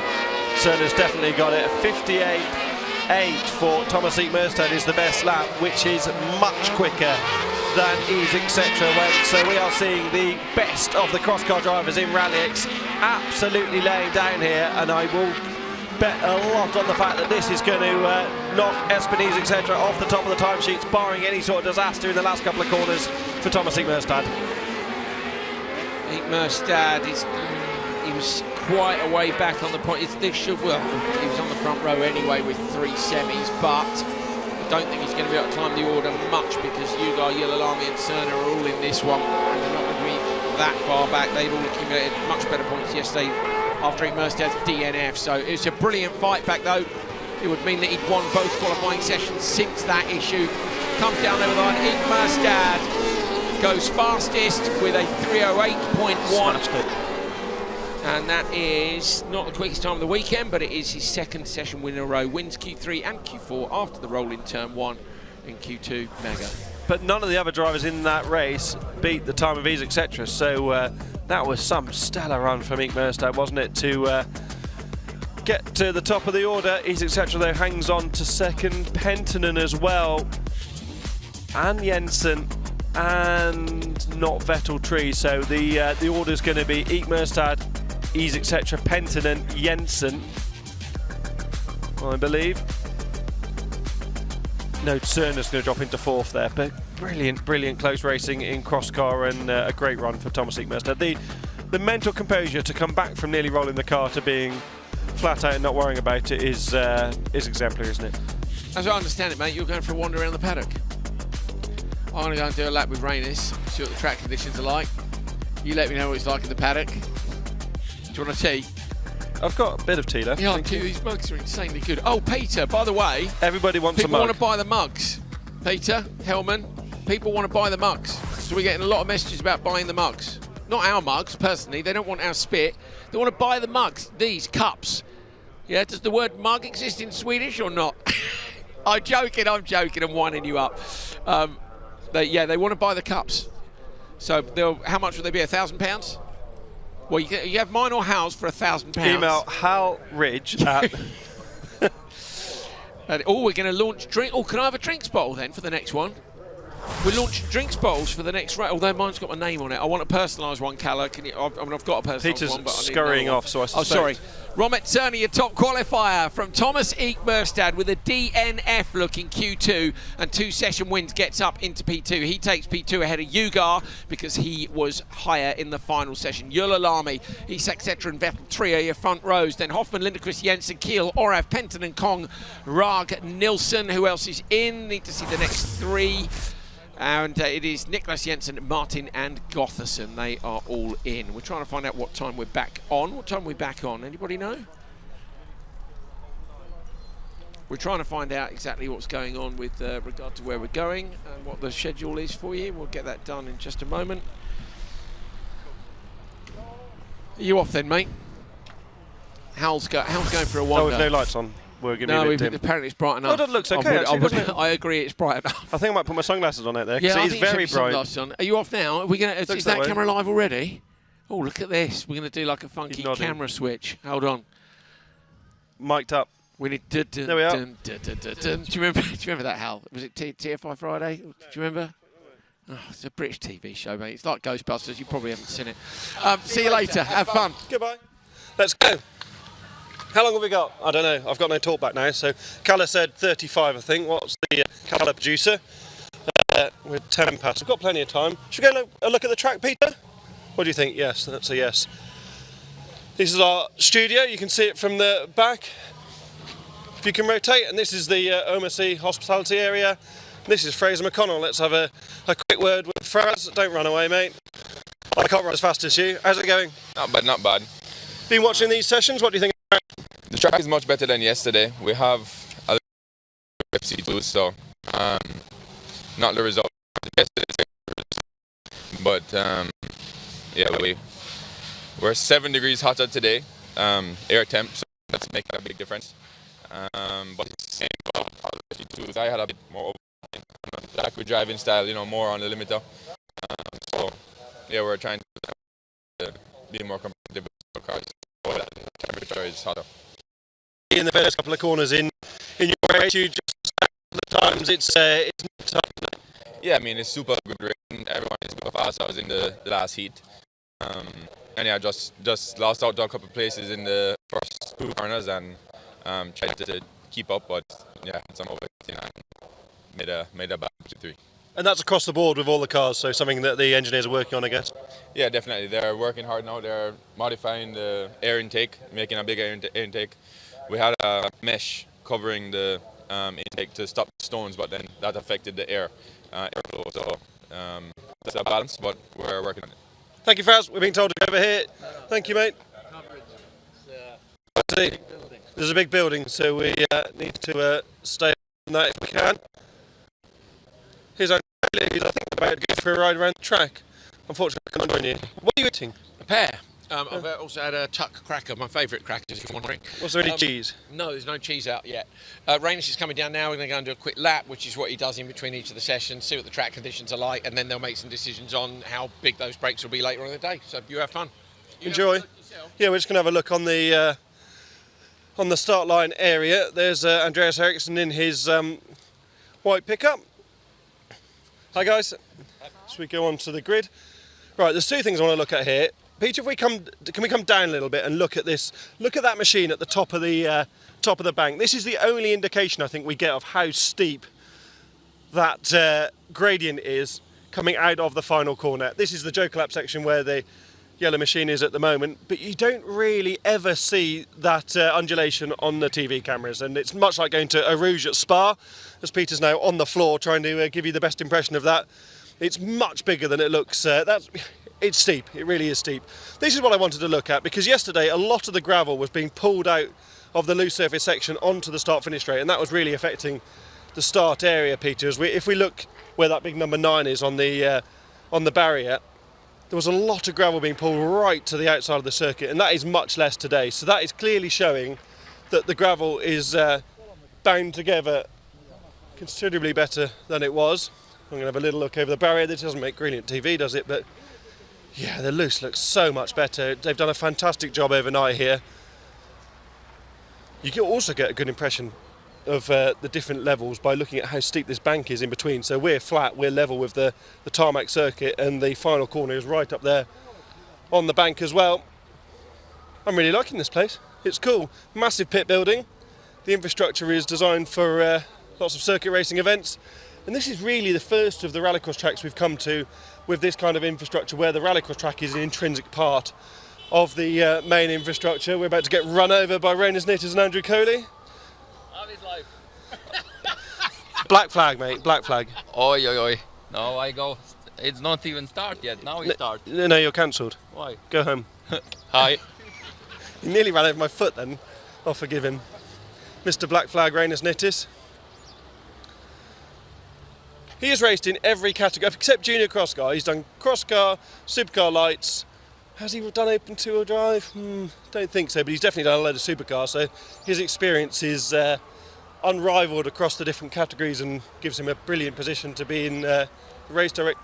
Turner's definitely got it. 58.8 for Thomas Merstad is the best lap, which is much quicker than Ease etc. went. So we are seeing the best of the cross car drivers in Rallyx absolutely laying down here, and I will bet a lot on the fact that this is going to knock Espinese etc. off the top of the timesheets, barring any sort of disaster in the last couple of corners for Thomas Merstad. Merstad is he was quite a way back on the point. This should, well, he was on the front row anyway with 3 semis, but I don't think he's going to be able to climb the order much because Ugar, Yillalami and Turner are all in this one, and they're not going to be that far back. They've all accumulated much better points yesterday after Merstad's DNF, so it's a brilliant fight back though. It would mean that he'd won both qualifying sessions since that issue. Comes down over the line, Merstad goes fastest with a 3:08.1. And that is not the quickest time of the weekend, but it is his second session win in a row. Wins Q3 and Q4 after the roll in turn 1 in Q2 mega. But none of the other drivers in that race beat the time of Ease etc. So that was some stellar run for Merstad, wasn't it, to get to the top of the order. Ease etc. though hangs on to second. Penttinen as well, and Jensen, and not Vettel Tree. So the order's going to be Merstad, Ease etc., Penttinen, Jensen, I believe. No, Turner's going to drop into 4th there, but brilliant close racing in cross car, and a great run for Thomas Merstad. The mental composure to come back from nearly rolling the car to being flat out and not worrying about it is exemplary, isn't it? As I understand it, mate, you're going for a wander around the paddock. I'm going to go and do a lap with Rainis, see what the track conditions are like. You let me know what it's like in the paddock. Do you want a tea? I've got a bit of tea left. Yeah, these mugs are insanely good. Oh, Peter, by the way, everybody wants a mug. People want to buy the mugs. Peter, Hellman, people want to buy the mugs. So we're getting a lot of messages about buying the mugs. Not our mugs, personally. They don't want our spit. They want to buy the mugs, these cups. Yeah, does the word mug exist in Swedish or not? I'm joking, I'm winding you up. They want to buy the cups. So how much would they be? £1,000? Well, you have mine or Hal's for £1,000. Email Hal Ridge at. We're going to launch drink. Oh, can I have a drinks bottle then for the next one? We launch drinks bottles for the next race. Although mine's got my name on it. I want a personalised one, Calla. Can you? I've got a personalised Peter's one. Peter's scurrying off, so I suspect. Oh, sorry. Romet Turner, your top qualifier from Thomas Merstad with a DNF looking Q2 and 2 session wins, gets up into P2. He takes P2 ahead of Ugar because he was higher in the final session. Yullalami, Ease-etc. and Vettel Trio, your front rows. Then Hoffman, Lindqvist, Jensen, Kiel, Orav, Penttinen, Kong, Rag, Nilsson. Who else is in? Need to see the next 3. And it is Niklas Jensen, Martin and Gotherson. They are all in. We're trying to find out what time we're back on. What time are we back on? Anybody know? We're trying to find out exactly what's going on with regard to where we're going and what the schedule is for you. We'll get that done in just a moment. Are you off then, mate? Hal's going for a wander. Oh, with no lights on. We're giving no, a bit dim. Apparently it's bright enough. Oh, that looks okay. I agree, it's bright enough. I think I might put my sunglasses on it there, yeah, because it is very bright. On. Are you off now? Are we gonna? Is that camera live already? Oh, look at this. We're going to do like a funky camera switch. Hold on. Mic'd up. We need. There we are. Do you remember that, Hal? Was it TFI Friday? Do you remember? Oh, it's a British TV show, mate. It's like Ghostbusters. You probably haven't seen it. See you later. Have fun. Goodbye. Let's go. How long have we got? I don't know. I've got no talk back now. So Calla said 35, I think. What's the Calla producer? We're 10 past. We've got plenty of time. Should we go a look at the track, Peter? What do you think? Yes, that's a yes. This is our studio. You can see it from the back. If you can rotate, and this is the Omersey hospitality area. This is Fraser McConnell. Let's have a quick word with Fraz. Don't run away, mate. I can't run as fast as you. How's it going? Not bad, not bad. Been watching these sessions. What do you think? track is much better than yesterday. We have a FC tools, so not the result yesterday, but yeah, we're 7 degrees hotter today, air temp, so that's making a big difference. But it's the same about all the FC tools. I had a bit more track driving style, you know, more on the limiter. So yeah, we're trying to be more competitive with cars. So that the temperature is hotter. In the first couple of corners in your race, you just the times it's tough. Yeah, I mean it's super good racing. Everyone is super fast. I was in the last heat, and yeah, just lost out to a couple of places in the first 2 corners and tried to keep up, but yeah, some overtaking and made a bad 3. And that's across the board with all the cars, so something that the engineers are working on, I guess. Yeah, definitely. They're working hard now. They're modifying the air intake, making a bigger air intake. We had a mesh covering the intake to stop the stones, but then that affected the airflow. So that's a balance, but we're working on it. Thank you, Faz. We're being told to go over here. Thank you, mate. There's a big building, so we need to stay on that if we can. Here's our who's I think about to go for a ride around the track. Unfortunately, I can't join you. What are you eating? A pear. I've also had a tuck cracker, my favourite crackers, if you're wondering. Was there any cheese? No, there's no cheese out yet. Rallyx is coming down now. We're going to go and do a quick lap, which is what he does in between each of the sessions, see what the track conditions are like, and then they'll make some decisions on how big those brakes will be later on in the day. So you have fun. Enjoy. Yeah, we're just going to have a look on the start line area. There's Andreas Eriksson in his white pickup. Hi guys. So we go on to the grid. Right, there's 2 things I want to look at here. Peter, can we come down a little bit and look at this? Look at that machine at the top of the bank. This is the only indication I think we get of how steep that gradient is coming out of the final corner. This is the Joker Lap section where the yellow machine is at the moment, but you don't really ever see that undulation on the TV cameras, and it's much like going to Eau Rouge at Spa, as Peter's now on the floor trying to give you the best impression of that. It's much bigger than it looks. It's steep, it really is steep. This is what I wanted to look at, because yesterday a lot of the gravel was being pulled out of the loose surface section onto the start-finish straight, and that was really affecting the start area, Peter. If we look where that big number 9 is on the barrier, there was a lot of gravel being pulled right to the outside of the circuit, and that is much less today. So that is clearly showing that the gravel is bound together considerably better than it was. I'm going to have a little look over the barrier. This doesn't make brilliant TV, does it? But yeah, the loose looks so much better. They've done a fantastic job overnight here. You can also get a good impression of the different levels by looking at how steep this bank is in between. So we're flat, we're level with the tarmac circuit, and the final corner is right up there on the bank as well. I'm really liking this place. It's cool. Massive pit building. The infrastructure is designed for lots of circuit racing events. And this is really the first of the rallycross tracks we've come to with this kind of infrastructure, where the rallycross track is an intrinsic part of the main infrastructure. We're about to get run over by Rainers Knitters and Andrew Coley. How is life? Black flag, mate, black flag. Oi, oi, oi. No, I go. It's not even start yet. Now we start. No, you're cancelled. Why? Go home. Hi. You nearly ran over my foot then. I'll forgive him. Mr. Black Flag, Rainers Knitters. He has raced in every category except junior cross car. He's done cross car, supercar lights. Has he done open two-wheel drive? Don't think so, but he's definitely done a load of supercars. So his experience is unrivaled across the different categories and gives him a brilliant position to be in race direct.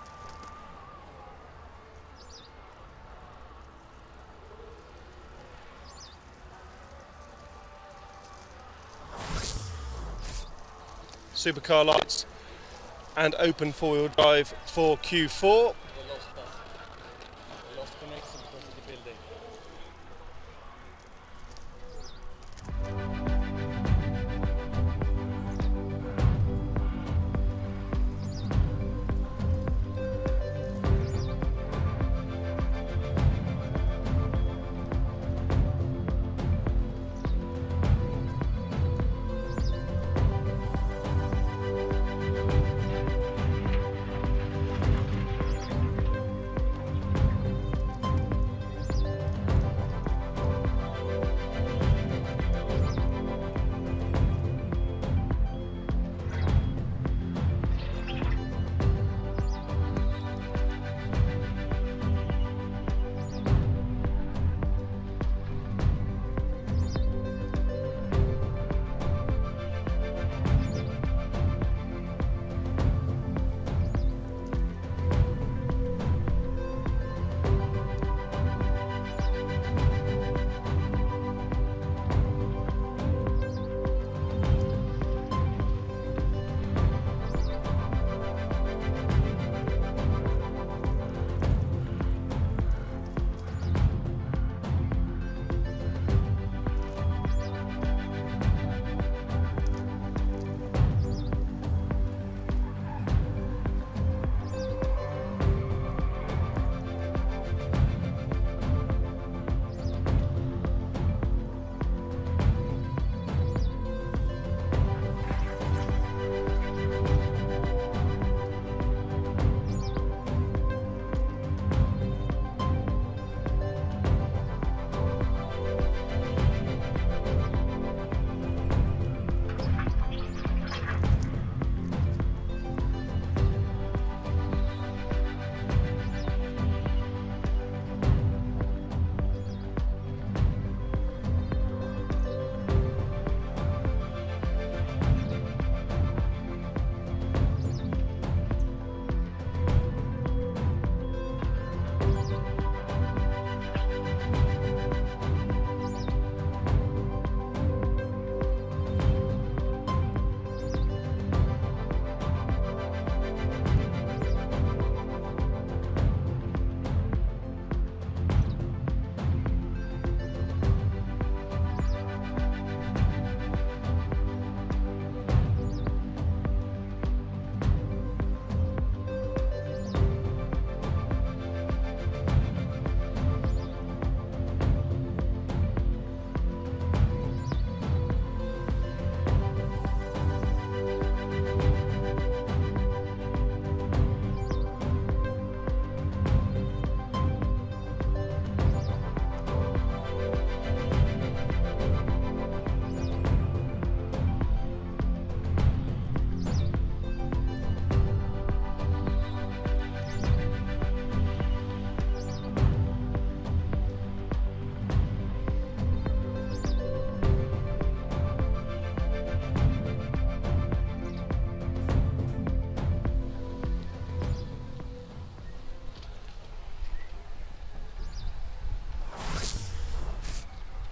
Supercar lights and open four-wheel drive for Q4. Lost connection because of the building.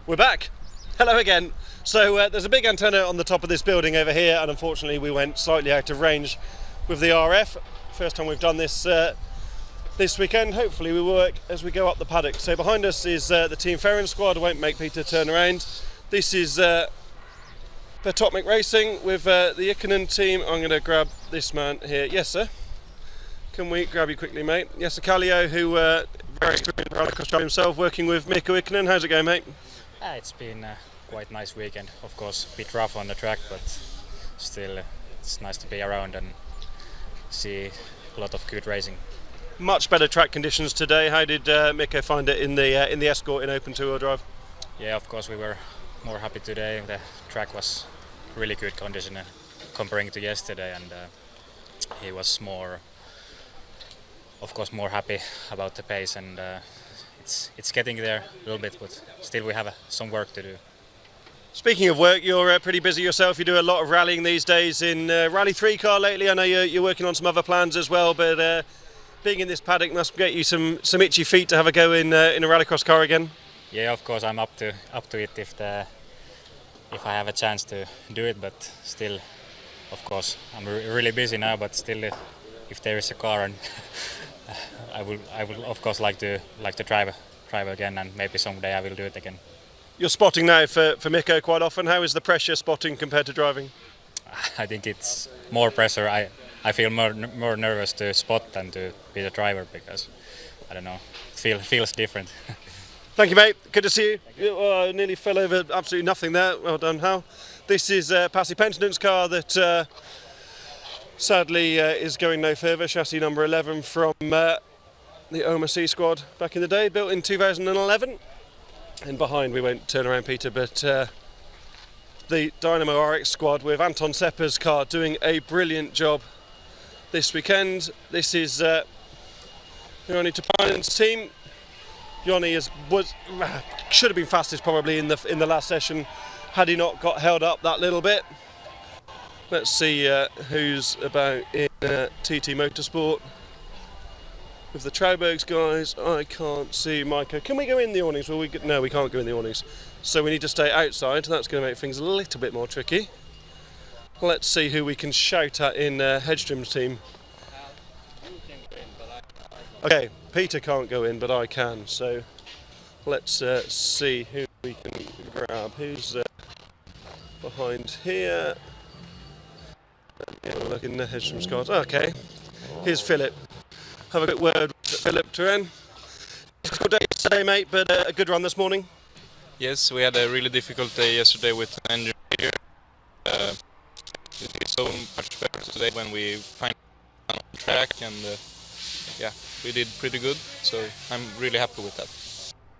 We're back. Hello again. So there's a big antenna on the top of this building over here, and unfortunately we went slightly out of range with the RF. First time we've done this this weekend. Hopefully we work as we go up the paddock. So behind us is the Team Ferrin squad. I won't make Peter turn around. This is Vertopmic Racing with the Ikonen team. I'm going to grab this man here. Yes, sir. Can we grab you quickly, mate? Yes, Kallio, who very experienced rallycross driver himself, working with Mikko Ikonen. How's it going, mate? It's been a quite nice weekend. Of course, a bit rough on the track, but still it's nice to be around and see a lot of good racing. Much better track conditions today. How did Mikko find it in the Escort in open two-wheel drive? Yeah, of course we were more happy today. The track was really good condition comparing to yesterday, and he was more, of course, more happy about the pace, and it's getting there a little bit, but still we have some work to do. Speaking of work, you're pretty busy yourself. You do a lot of rallying these days in Rally 3 car lately. I know you're working on some other plans as well, but being in this paddock must get you some itchy feet to have a go in a rallycross car again. Yeah, of course I'm up to it if I have a chance to do it, but still, of course, I'm really busy now. But still, if there is a car, and I will of course like to drive again, and maybe someday I will do it again. You're spotting now for Mikko quite often. How is the pressure spotting compared to driving? I think it's more pressure. I feel more nervous to spot than to be the driver, because I don't know, it feels different. Thank you, mate. Good to see you. Nearly fell over absolutely nothing there. Well done, Hal. This is Pasi Pentinen's car that sadly is going no further. Chassis number 11 from the Oma C squad back in the day, built in 2011. And behind, we won't turn around, Peter, but the Dynamo RX squad with Anton Sepper's car doing a brilliant job this weekend. This is Joni Tapinen's team. Joni should have been fastest probably in the last session had he not got held up that little bit. Let's see who's about in TT Motorsport. With the Traubergs guys, I can't see Micah. Can we go in the awnings? Well, no, we can't go in the awnings. So we need to stay outside. That's going to make things a little bit more tricky. Let's see who we can shout at in Hedstrom's team. Okay, Peter can't go in, but I can. So let's see who we can grab. Who's behind here? Yeah, we're looking at Hedstrom's cars. Okay, here's Philip. Have a quick word with Philip Turen. Difficult day yesterday, mate, but a good run this morning. Yes, we had a really difficult day yesterday with the engine failure. It's so much better today when we finally on the track, and yeah, we did pretty good, so I'm really happy with that.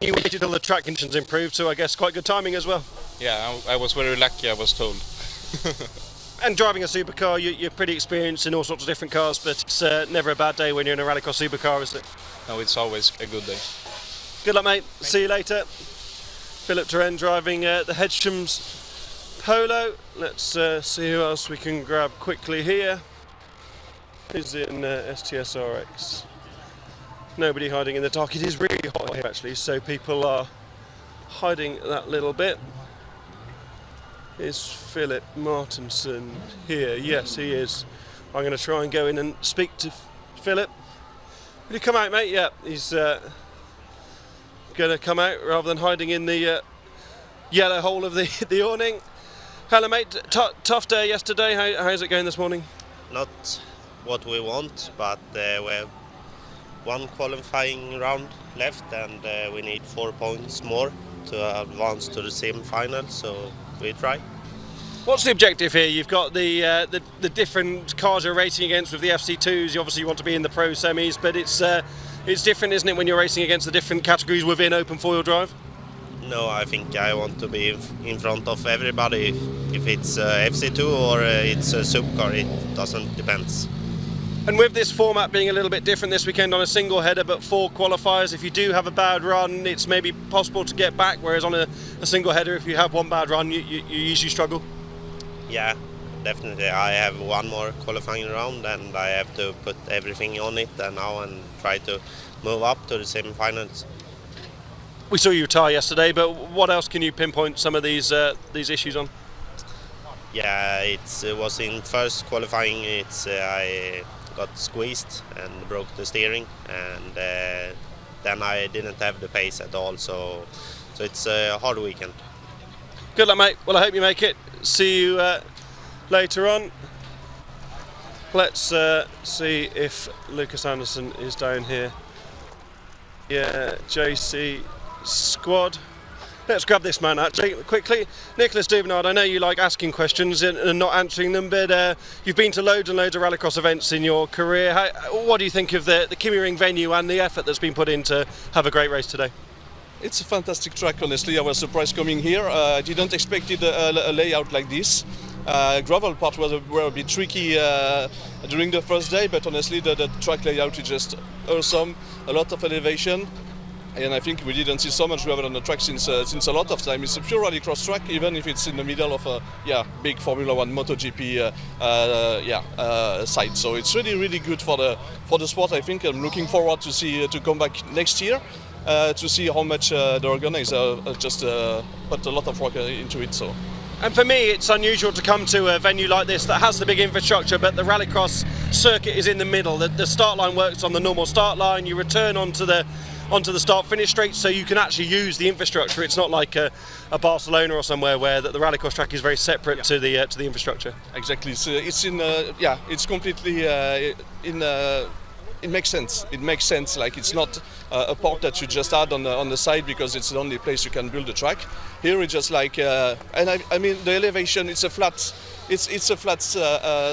You waited till the track conditions improved, so I guess quite good timing as well. Yeah, I was very lucky, I was told. And driving a supercar, you're pretty experienced in all sorts of different cars, but it's never a bad day when you're in a rallycross supercar, is it? No, it's always a good day. Good luck, mate. See you later. Philip Turen driving the Hedstrom's Polo. Let's see who else we can grab quickly here. Who's in STS RX? Nobody hiding in the dark. It is really hot here, actually, so people are hiding that little bit. Is Philip Martinson here? Yes, he is. I'm going to try and go in and speak to Philip. Will you come out, mate? Yeah, he's going to come out rather than hiding in the yellow hole of the awning. Hello, mate. Tough day yesterday. How's it going this morning? Not what we want, but we have one qualifying round left, and we need 4 points more to advance to the semi-final, so we try. What's the objective here? You've got the different cars you're racing against with the FC2s. You obviously want to be in the pro semis, but it's different, isn't it, when you're racing against the different categories within open four-wheel drive? No, I think I want to be in front of everybody. If it's FC2 or it's a supercar, it doesn't depend. And with this format being a little bit different this weekend on a single header but 4 qualifiers, if you do have a bad run, it's maybe possible to get back, whereas on a single header, if you have one bad run, you usually struggle. Yeah, definitely. I have one more qualifying round, and I have to put everything on it now and try to move up to the semi-finals. We saw you tyre yesterday, but what else can you pinpoint some of these issues on? Yeah, it was in first qualifying. I got squeezed and broke the steering, and then I didn't have the pace at all. So it's a hard weekend. Good luck, mate. Well, I hope you make it. See you later on. Let's see if Lucas Anderson is down here. Yeah, JC squad. Let's grab this man actually quickly. Nicholas Dubnard, I know you like asking questions and not answering them, but you've been to loads and loads of rallycross events in your career. What do you think of the Kymiring venue and the effort that's been put in to have a great race today? It's a fantastic track, honestly. I was surprised coming here. I didn't expect a layout like this. Gravel part were a bit tricky during the first day, but honestly the track layout is just awesome. A lot of elevation. And I think we didn't see so much gravel on the track since a lot of time. It's a pure rallycross track, even if it's in the middle of a big Formula One MotoGP site. So it's really good for the sport. I think I'm looking forward to come back next year to see how much the organizer just put a lot of work into it. So. And for me, it's unusual to come to a venue like this that has the big infrastructure, but the rallycross circuit is in the middle. The start line works on the normal start line. You return onto the start-finish straight, so you can actually use the infrastructure. It's not like a Barcelona or somewhere where the rallycross track is very separate to the infrastructure. Exactly. So it's in it's completely in. It makes sense. It makes sense. Like it's not a part that you just add on the side because it's the only place you can build a track. Here it's just like, and I mean the elevation. It's a flat. It's a flat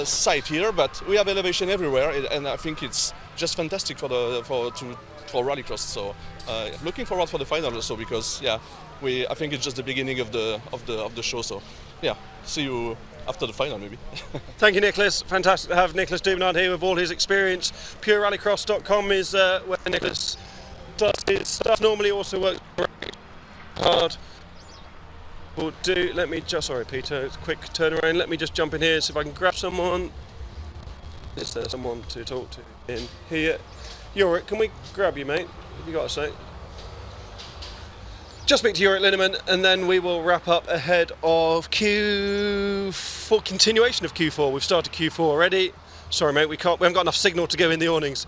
site here, but we have elevation everywhere, and I think it's just fantastic for rallycross. So looking forward for the final also because I think it's just the beginning of the show. So see you after the final maybe. Thank you, Nicholas. Fantastic to have Nicholas Dubnard here with all his experience. PureRallycross.com is where Nicholas does his stuff. Normally also works hard. Let me just, sorry Peter, quick turnaround. Let me just jump in here, see if I can grab someone. Is there someone to talk to in here? Yorick, can we grab you, mate? Have you got a sec? Just speak to Yorick Linneman and then we will wrap up ahead of Q4, continuation of Q4. We've started Q4 already. Sorry mate, we haven't got enough signal to go in the awnings.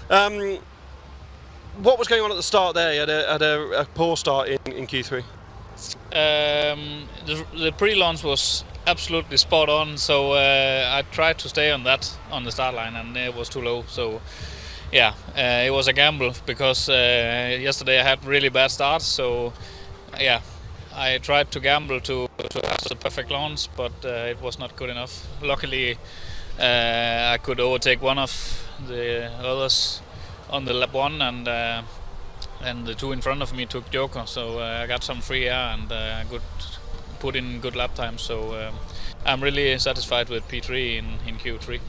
What was going on at the start there? You had a poor start in Q3. The pre-launch was absolutely spot on, so I tried to stay on the start line, and it was too low. So it was a gamble because yesterday I had really bad starts. So I tried to gamble to have the perfect launch, but it was not good enough. Luckily, I could overtake one of the others on the lap one, and the two in front of me took Joker, so I got some free air and put in good lap time. So I'm really satisfied with P3 in Q3.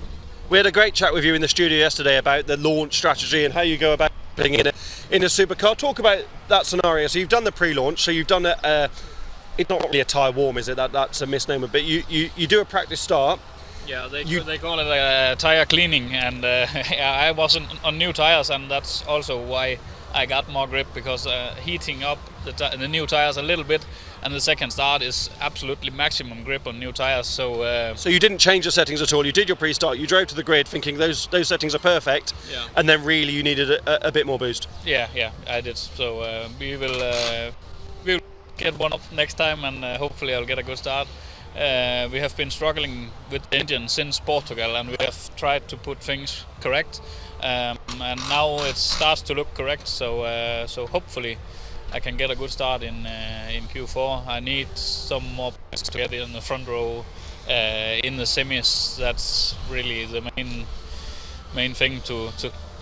We had a great chat with you in the studio yesterday about the launch strategy and how you go about being in a supercar. Talk about that scenario. So you've done the pre-launch, so you've done it's not really a tyre warm, is it? That's a misnomer, but you do a practice start. Yeah, they call it tyre cleaning, and I wasn't on new tyres, and that's also why I got more grip, because heating up the new tyres a little bit, and the second start is absolutely maximum grip on new tyres. So you didn't change the settings at all. You did your pre-start. You drove to the grid thinking those settings are perfect, and then really you needed a bit more boost. Yeah, I did. So we will get one up next time, and hopefully I'll get a good start. We have been struggling with the engine since Portugal, and we have tried to put things correct, and now it starts to look correct. So hopefully I can get a good start in Q4. I need some more points to get in the front row in the semis. That's really the main thing to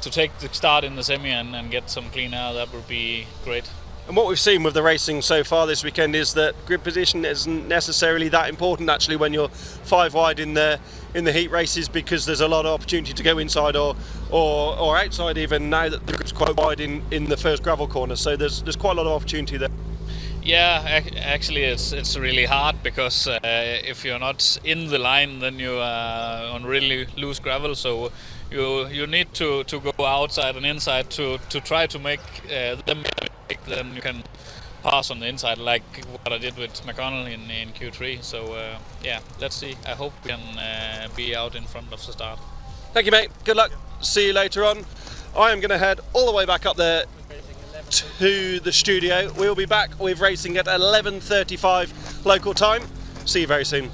take the start in the semi and get some clean air. That would be great. And what we've seen with the racing so far this weekend is that grid position isn't necessarily that important actually when you're 5 wide in the heat races, because there's a lot of opportunity to go inside or outside even now that the grid's quite wide in the first gravel corner. So there's quite a lot of opportunity there. Yeah, actually it's really hard, because if you're not in the line, then you are on really loose gravel. So you need to go outside and inside to try to make them then you can pass on the inside like what I did with McConnell in Q3. So yeah, let's see. I hope we can be out in front of the start. Thank you, mate. Good luck. See you later on. I am going to head all the way back up there to the studio. We'll be back with racing at 11:35 local time. See you very soon.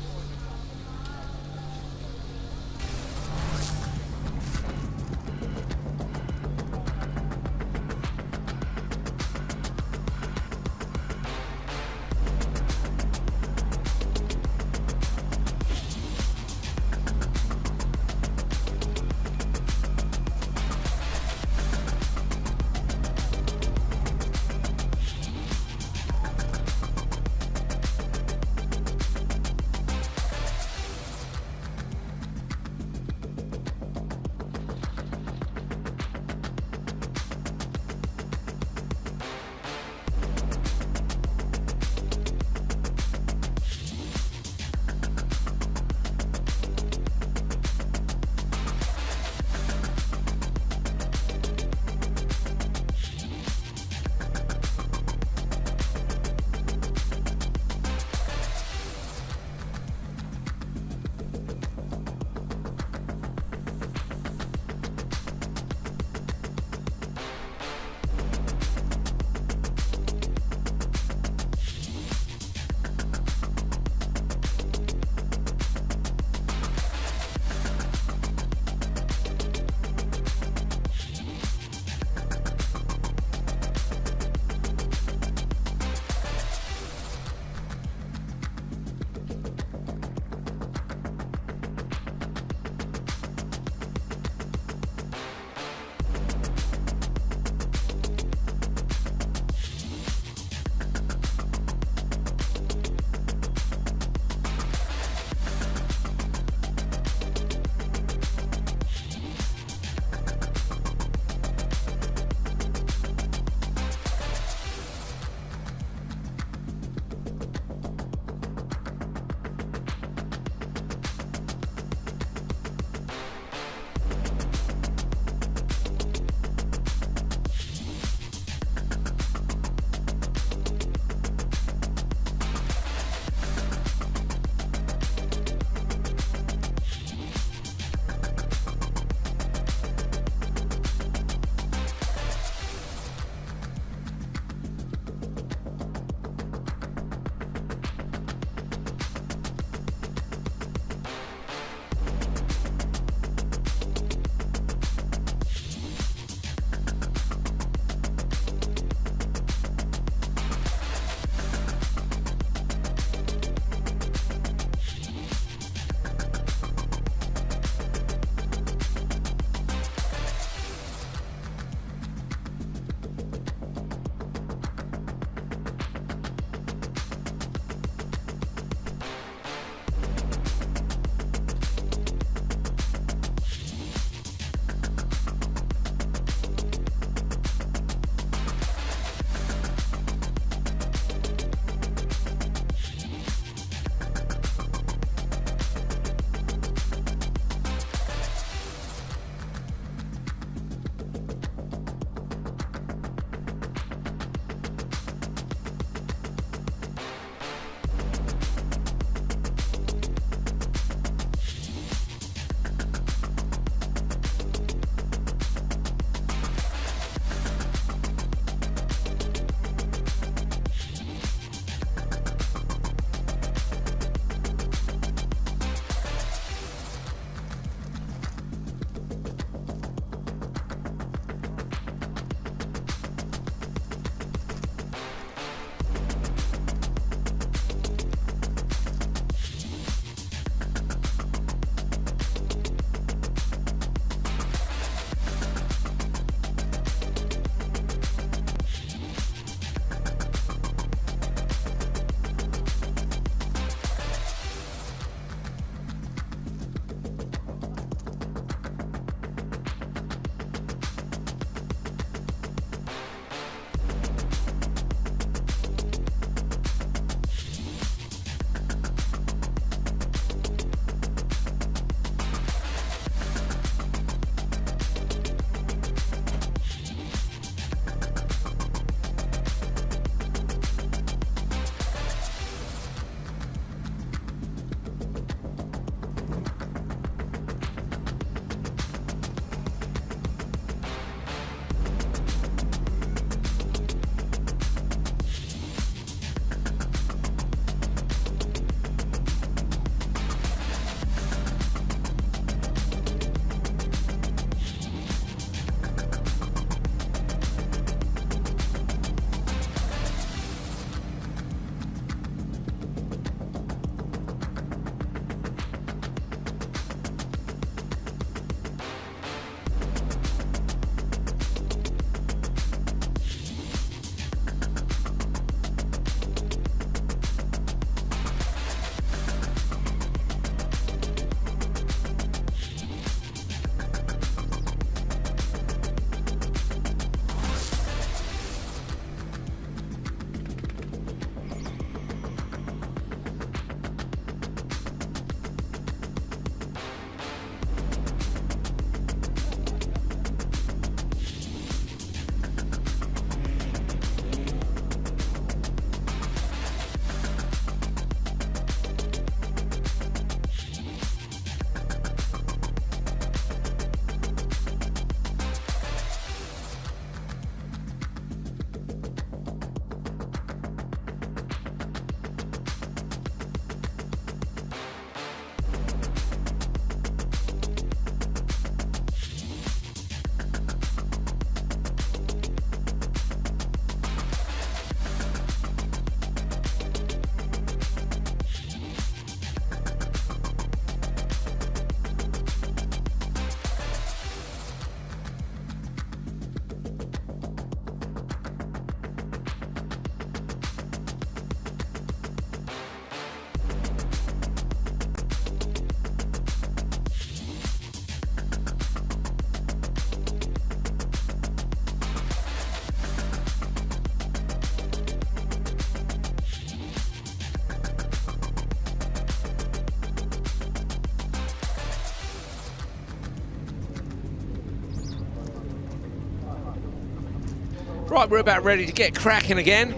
Right, we're about ready to get cracking again.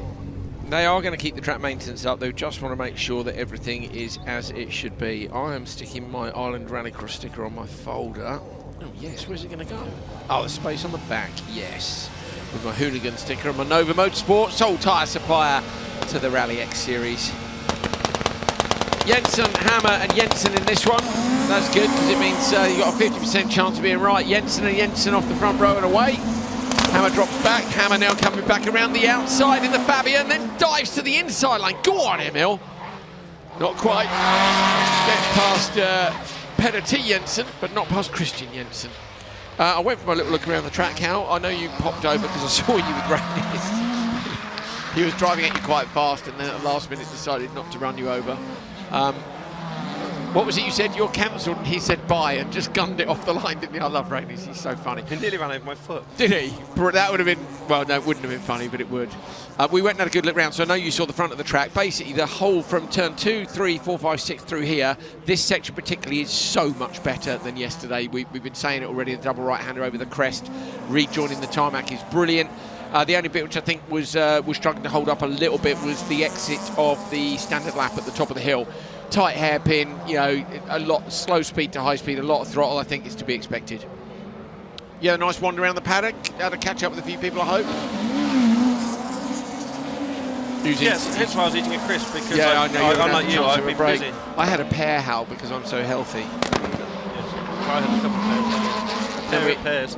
They are going to keep the track maintenance up. They just want to make sure that everything is as it should be. I am sticking my Ireland Rallycross sticker on my folder. Oh yes, where's it going to go? Oh, the space on the back, yes. With my hooligan sticker and my Nova Motorsport, sole tyre supplier to the Rallyx series. Jensen, Hammer and Jensen in this one. That's good because it means you've got a 50% chance of being right. Jensen and Jensen off the front row and away. Hammer drops back. Hammer now coming back around the outside in the Fabia and then dives to the inside line. Go on, Emil. Not quite. Gets past Petter T. Jensen, but not past Christian Jensen. I went for my little look around the track, Hal. I know you popped over because I saw you with Rallyx. He was driving at you quite fast and then at the last minute decided not to run you over. What was it you said? You're cancelled, and he said bye and just gunned it off the line, didn't he? I love Rallyx, he's so funny. He nearly ran over my foot. Did he? That would have been, well, no, it wouldn't have been funny, but it would. We went and had a good look round, so I know you saw the front of the track. Basically, the whole from turn 2, 3, 4, 5, 6 through here, this section particularly is so much better than yesterday. We've been saying it already, the double right-hander over the crest, rejoining the tarmac is brilliant. The only bit which I think was struggling to hold up a little bit was the exit of the standard lap at the top of the hill. Tight hairpin, you know, a lot slow speed to high speed, a lot of throttle. I think is to be expected. Yeah, a nice wander around the paddock. Had to catch up with a few people, I hope. Yes, hence why I was eating a crisp because yeah, I know unlike you, I've been busy. I had a pear, Hal, because I'm so healthy. Yes, I had a couple of pears. Pears.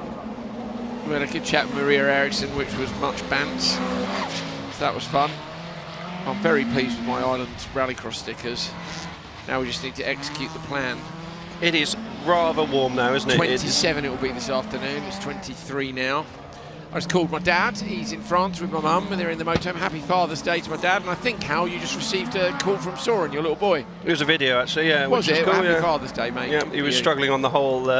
We had a good chat with Maria Eriksson, which was much bants. So that was fun. I'm very pleased with my Ireland Rallycross stickers. Now we just need to execute the plan. It is rather warm now, isn't it? 27 it will be this afternoon. It's 23 now. I just called my dad. He's in France with my mum, and they're in the motorhome. Happy Father's Day to my dad. And I think, Hal, you just received a call from Soren, your little boy. It was a video, actually, yeah. Was it? Cool, Happy Father's Day, mate. Yeah, he was struggling on the whole,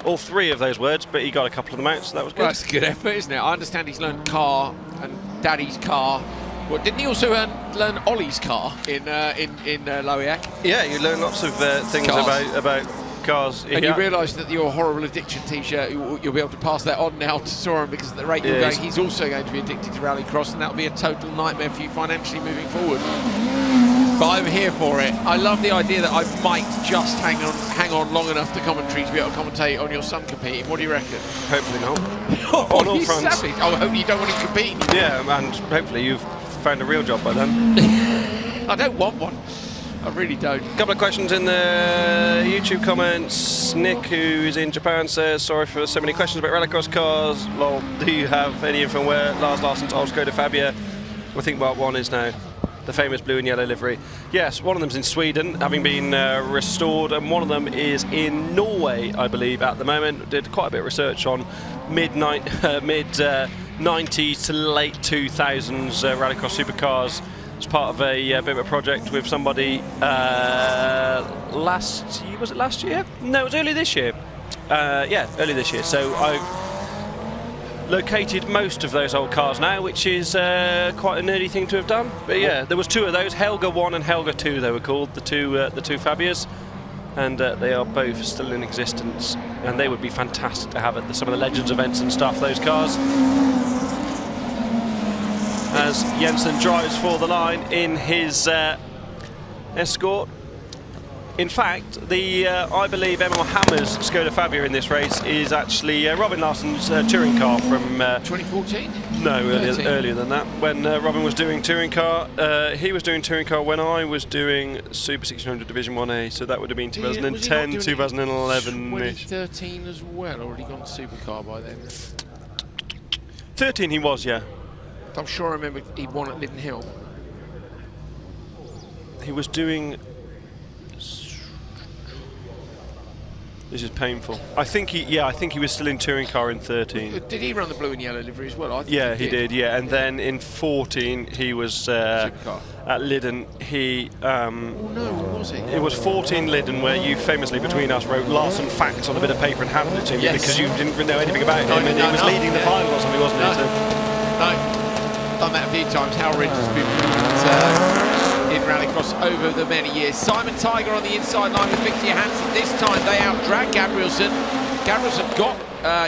all three of those words, but he got a couple of them out, so that was good. Well, that's a good effort, isn't it? I understand he's learned car and daddy's car. Well, didn't he also learn Ollie's car in Lowiak? Yeah, you learn lots of things about cars. And you realise that your horrible addiction T-shirt, you'll be able to pass that on now to Soren because at the rate you're going, he's also going to be addicted to Rallycross, and that'll be a total nightmare for you financially moving forward. But I'm here for it. I love the idea that I might just hang on long enough to commentary to be able to commentate on your son competing. What do you reckon? Hopefully not. On all fronts. Savage. I hope you don't want him competing. Yeah, and hopefully you've found a real job by then. I don't want one. I really don't. A couple of questions in the YouTube comments. Nick, who's in Japan, says, sorry for so many questions about Rallycross cars. Lol, do you have any info where Lars Larsson's old Skoda Fabia, I think Mark 1 is now, the famous blue and yellow livery? Yes, one of them's in Sweden, having been restored, and one of them is in Norway, I believe, at the moment. Did quite a bit of research on mid-90s to late 2000s Rallycross supercars. It's part of a bit of a project with somebody last year. Was it last year? No, it was early this year. Yeah, early this year. So I've located most of those old cars now, which is quite a nerdy thing to have done. But yeah, there was two of those, Helga 1 and Helga 2 they were called, the two Fabias. And they are both still in existence. And they would be fantastic to have at some of the Legends events and stuff, those cars. As Jensen drives for the line in his Escort. In fact, I believe Emil Hammer's Skoda Fabia in this race is actually Robin Larsson's touring car from 2014? No, earlier than that. When Robin was doing touring car, he was doing touring car when I was doing Super 1600 Division 1A, so that would have been 2010, 2011. 2013 as well, already gone supercar by then. 13 he was, yeah. I'm sure I remember he won at Linden Hill. He was doing... This is painful. I think he was still in touring car in 13. Did he run the blue and yellow livery as well? I think yeah, he did. Yeah, and then in 14 he was at Linden. He oh no, what was it? It was 14 Linden, where you famously between us wrote Larsson facts on a bit of paper and handed it to me because you didn't know anything about him, and he was leading the final or something, wasn't he? No, done that a few times. Hal Ridge has been in Rallycross over the many years. Simon Tiger on the inside line with Victor Johansson. This time they out-drag Gabrielsen. Gabrielsen got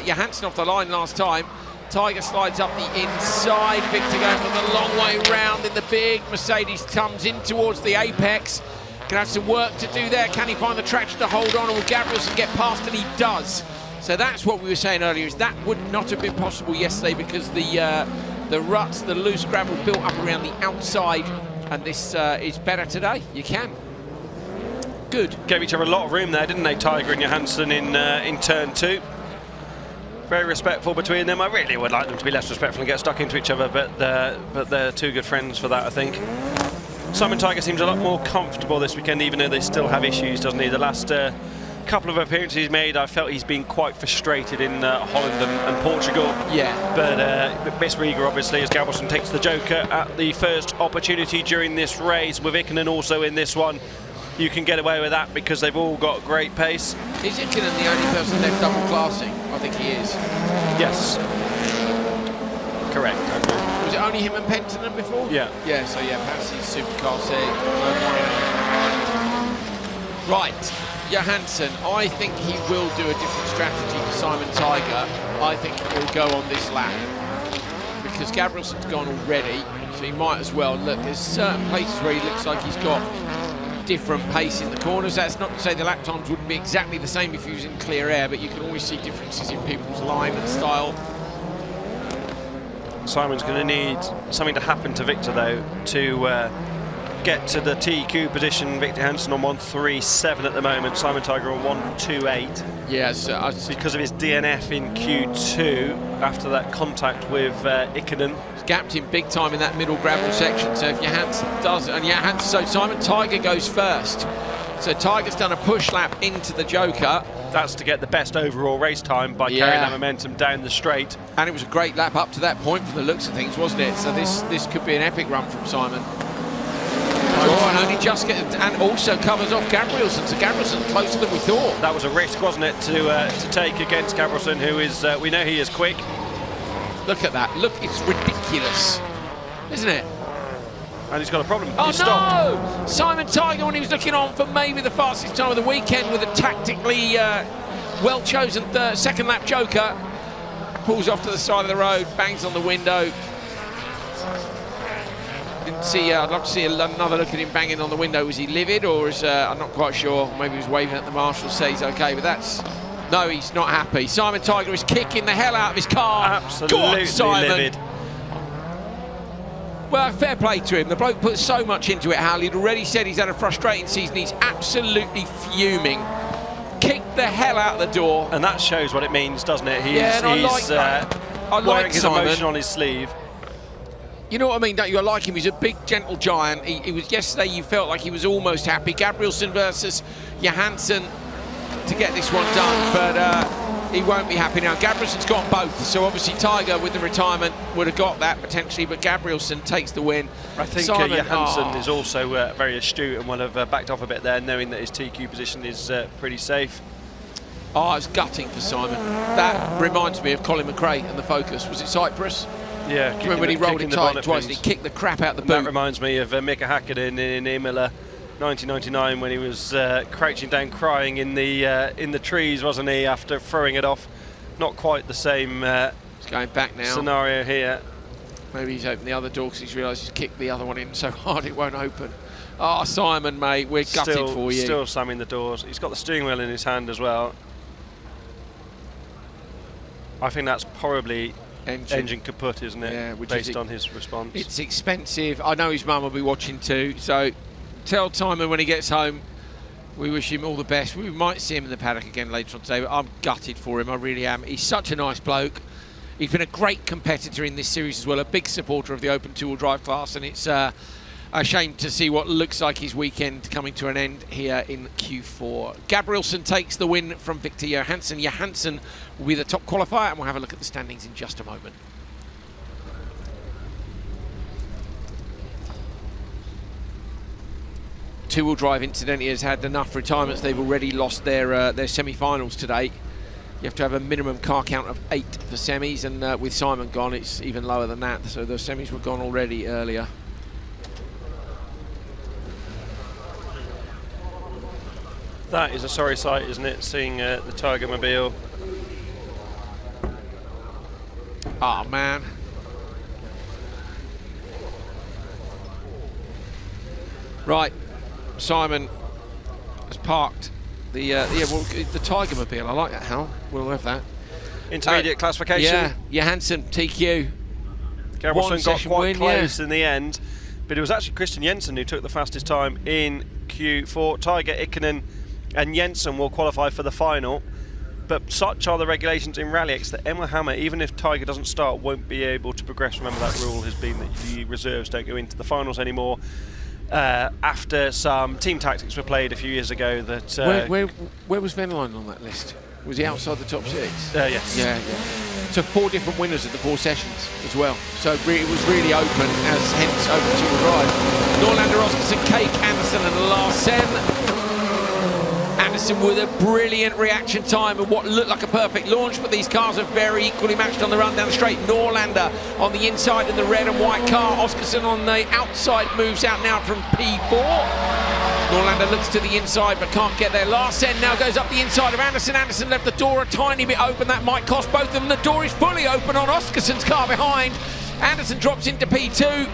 Johansson off the line last time. Tiger slides up the inside. Victor going from the long way round in the big. Mercedes comes in towards the apex. Gonna have some work to do there. Can he find the traction to hold on, or will Gabrielsen get past? And he does. So that's what we were saying earlier, is that would not have been possible yesterday because the ruts, the loose gravel built up around the outside, and this is better today. You can. Good. Gave each other a lot of room there, didn't they, Tiger and Johansson in turn 2. Very respectful between them. I really would like them to be less respectful and get stuck into each other, but they're two good friends for that, I think. Simon Tiger seems a lot more comfortable this weekend, even though they still have issues, doesn't he? The last couple of appearances he's made, I felt he's been quite frustrated in Holland and Portugal. Yeah. But Miss Rieger, obviously, as Gabrielsen takes the Joker at the first opportunity during this race, with Ikonen also in this one. You can get away with that because they've all got great pace. Is Ikonen the only person left double classing? I think he is. Yes. Correct. Was it only him and Penttinen before? Yeah. Yeah, so yeah, perhaps he's Supercar C. Right, Johansson, I think he will do a different strategy to Simon Tiger. I think he'll go on this lap because Gabrielsen's gone already, so he might as well. Look, there's certain places where he looks like he's got different pace in the corners. That's not to say the lap times wouldn't be exactly the same if he was in clear air, but you can always see differences in people's line and style. Simon's going to need something to happen to Victor, though, to get to the TQ position. Victor Hansen on 1.37 at the moment. Simon Tiger on 1.28. Yes, because of his DNF in Q2 after that contact with Ikonen. He's gapped him big time in that middle gravel section. So if Johansson does, and Johansson, so Simon Tiger goes first. So Tiger's done a push lap into the Joker. That's to get the best overall race time by carrying that momentum down the straight. And it was a great lap up to that point from the looks of things, wasn't it? So this could be an epic run from Simon. Oh, and only just and also covers off Gabrielsen. So Gabrielsen closer than we thought. That was a risk, wasn't it, to take against Gabrielsen, who is we know he is quick. Look at that! Look, it's ridiculous, isn't it? And he's got a problem. Oh he's no! Stopped. Simon Tiger, when he was looking on for maybe the fastest time of the weekend with a tactically well-chosen second lap Joker, pulls off to the side of the road, bangs on the window. Didn't see. I'd love to see another look at him banging on the window. Was he livid, or is I'm not quite sure. Maybe he was waving at the marshal to say he's okay. But that's no, he's not happy. Simon Tiger is kicking the hell out of his car. Absolutely Go on, Simon. livid. Well, fair play to him. The bloke put so much into it, Hal. He'd already said he's had a frustrating season. He's absolutely fuming. Kicked the hell out the door. And that shows what it means, doesn't it? He's I like wearing his Simon. emotion on his sleeve. You know what I mean, don't you? I like him. He's a big, gentle giant. He was yesterday, you felt like he was almost happy. Gabrielsen versus Johansson to get this one done, but he won't be happy now. Gabrielsen's got both, so obviously Tiger with the retirement would have got that potentially, but Gabrielsen takes the win. I think Johansson is also very astute and will have backed off a bit there, knowing that his TQ position is pretty safe. Oh, it's gutting for Simon. That reminds me of Colin McRae and the Focus. Was it Cyprus? Yeah. Do you remember when he rolled it tight twice and he kicked the crap out the boot? That reminds me of Mika Häkkinen in Imola 1999 when he was crouching down crying in the trees, wasn't he, after throwing it off. Not quite the same it's going back now. Scenario here. Maybe he's opened the other door because he's realised he's kicked the other one in so hard it won't open. Oh, Simon, mate, we're gutted for you. Still slamming the doors. He's got the steering wheel in his hand as well. I think that's probably engine kaput, isn't it? Yeah, based on his response. It's expensive. I know his mum will be watching too, so tell Simon when he gets home we wish him all the best. We might see him in the paddock again later on today, but I'm gutted for him, I really am. He's such a nice bloke. He's been a great competitor in this series as well, a big supporter of the open two-wheel drive class, and it's a shame to see what looks like his weekend coming to an end here in Q4. Gabrielsen takes the win from Victor Johansson. Johansson will be the top qualifier, and we'll have a look at the standings in just a moment. Two-wheel drive, incidentally, has had enough retirements. They've already lost their semi-finals today. You have to have a minimum car count of 8 for semis, and with Simon gone, it's even lower than that. So the semis were gone already earlier. That is a sorry sight, isn't it? Seeing the Tiger Mobile Oh, man. Right, Simon has parked the Tiger Mobile. I like that, Hal. We'll have that. Intermediate classification. Yeah, Johansson, TQ. Gabrielson got quite close in the end, but it was actually Christian Jensen who took the fastest time in Q4. Tiger, Ikonen and Jensen will qualify for the final. But such are the regulations in Rallyx that Emma Hammer, even if Tiger doesn't start, won't be able to progress. Remember, that rule has been that the reserves don't go into the finals anymore. After some team tactics were played a few years ago, that where was Venline on that list? Was he outside the top 6? Yes. Yeah. So 4 different winners at the 4 sessions as well. So it was really open, as hence open to the drive. Norlander, Oscarson, Cake, Anderson and Larsen. Anderson with a brilliant reaction time and what looked like a perfect launch, but these cars are very equally matched on the run down the straight. Norlander on the inside in the red and white car. Oscarson on the outside moves out now from P4. Norlander looks to the inside but can't get there. Larsen now goes up the inside of Anderson. Anderson left the door a tiny bit open. That might cost both of them. The door is fully open on Oscarson's car behind. Anderson drops into P2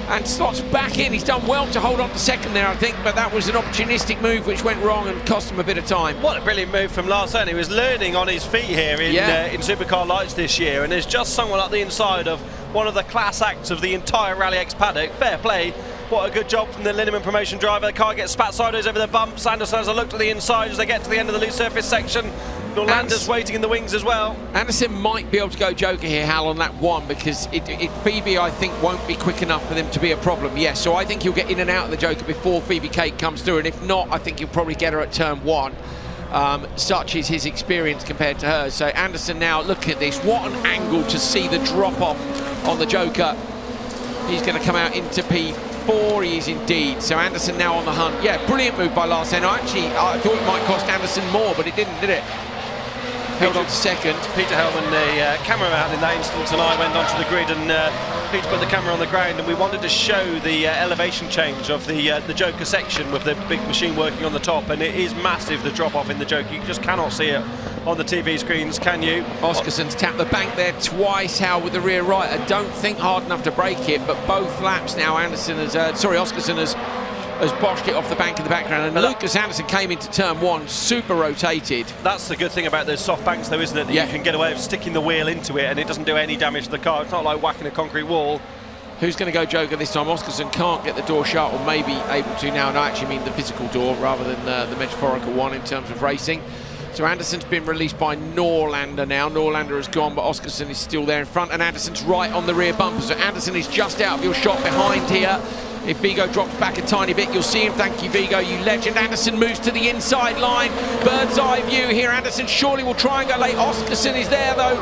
and slots back in. He's done well to hold on to second there, I think, but that was an opportunistic move which went wrong and cost him a bit of time. What a brilliant move from Larsen. He was learning on his feet here in Supercar Lights this year, and there's just someone up the inside of one of the class acts of the entire Rallyx paddock. Fair play. What a good job from the Linneman promotion driver. The car gets spat sideways over the bumps. Anderson has a look to the inside as they get to the end of the loose surface section. Norlander's waiting in the wings as well. Anderson might be able to go Joker here, Hal, on that one, because Phoebe, I think, won't be quick enough for them to be a problem. Yes, so I think he'll get in and out of the Joker before Phoebe Cake comes through, and if not, I think he'll probably get her at turn 1. Such is his experience compared to hers. So Anderson now, look at this. What an angle to see the drop-off on the Joker. He's going to come out into P4, he is indeed. So Anderson now on the hunt. Yeah, brilliant move by Larsen. I thought it might cost Anderson more, but it didn't, did it? Held on to second. Peter Hellman, the cameraman in that instance, and I went onto the grid, and Peter put the camera on the ground, and we wanted to show the elevation change of the Joker section with the big machine working on the top, and it is massive, the drop off in the Joker. You just cannot see it on the TV screens, can you? Oskarson's tapped the bank there twice, Hal, with the rear right. I don't think hard enough to break it, but both laps now Oskarsson has botched it off the bank in the background, and Lucas Anderson came into turn 1 super rotated. That's the good thing about those soft banks though, isn't it? That you can get away with sticking the wheel into it and it doesn't do any damage to the car. It's not like whacking a concrete wall. Who's going to go Joker this time? Oskarsson can't get the door shut, or maybe able to now, and I actually mean the physical door rather than the metaphorical one in terms of racing. So Anderson's been released by Norlander now. Norlander has gone, but Oskarsson is still there in front, and Anderson's right on the rear bumper. So Anderson is just out of your shot behind here. If Vigo drops back a tiny bit, you'll see him. Thank you, Vigo, you legend. Anderson moves to the inside line. Bird's eye view here. Anderson surely will try and go late. Oskarsson is there, though.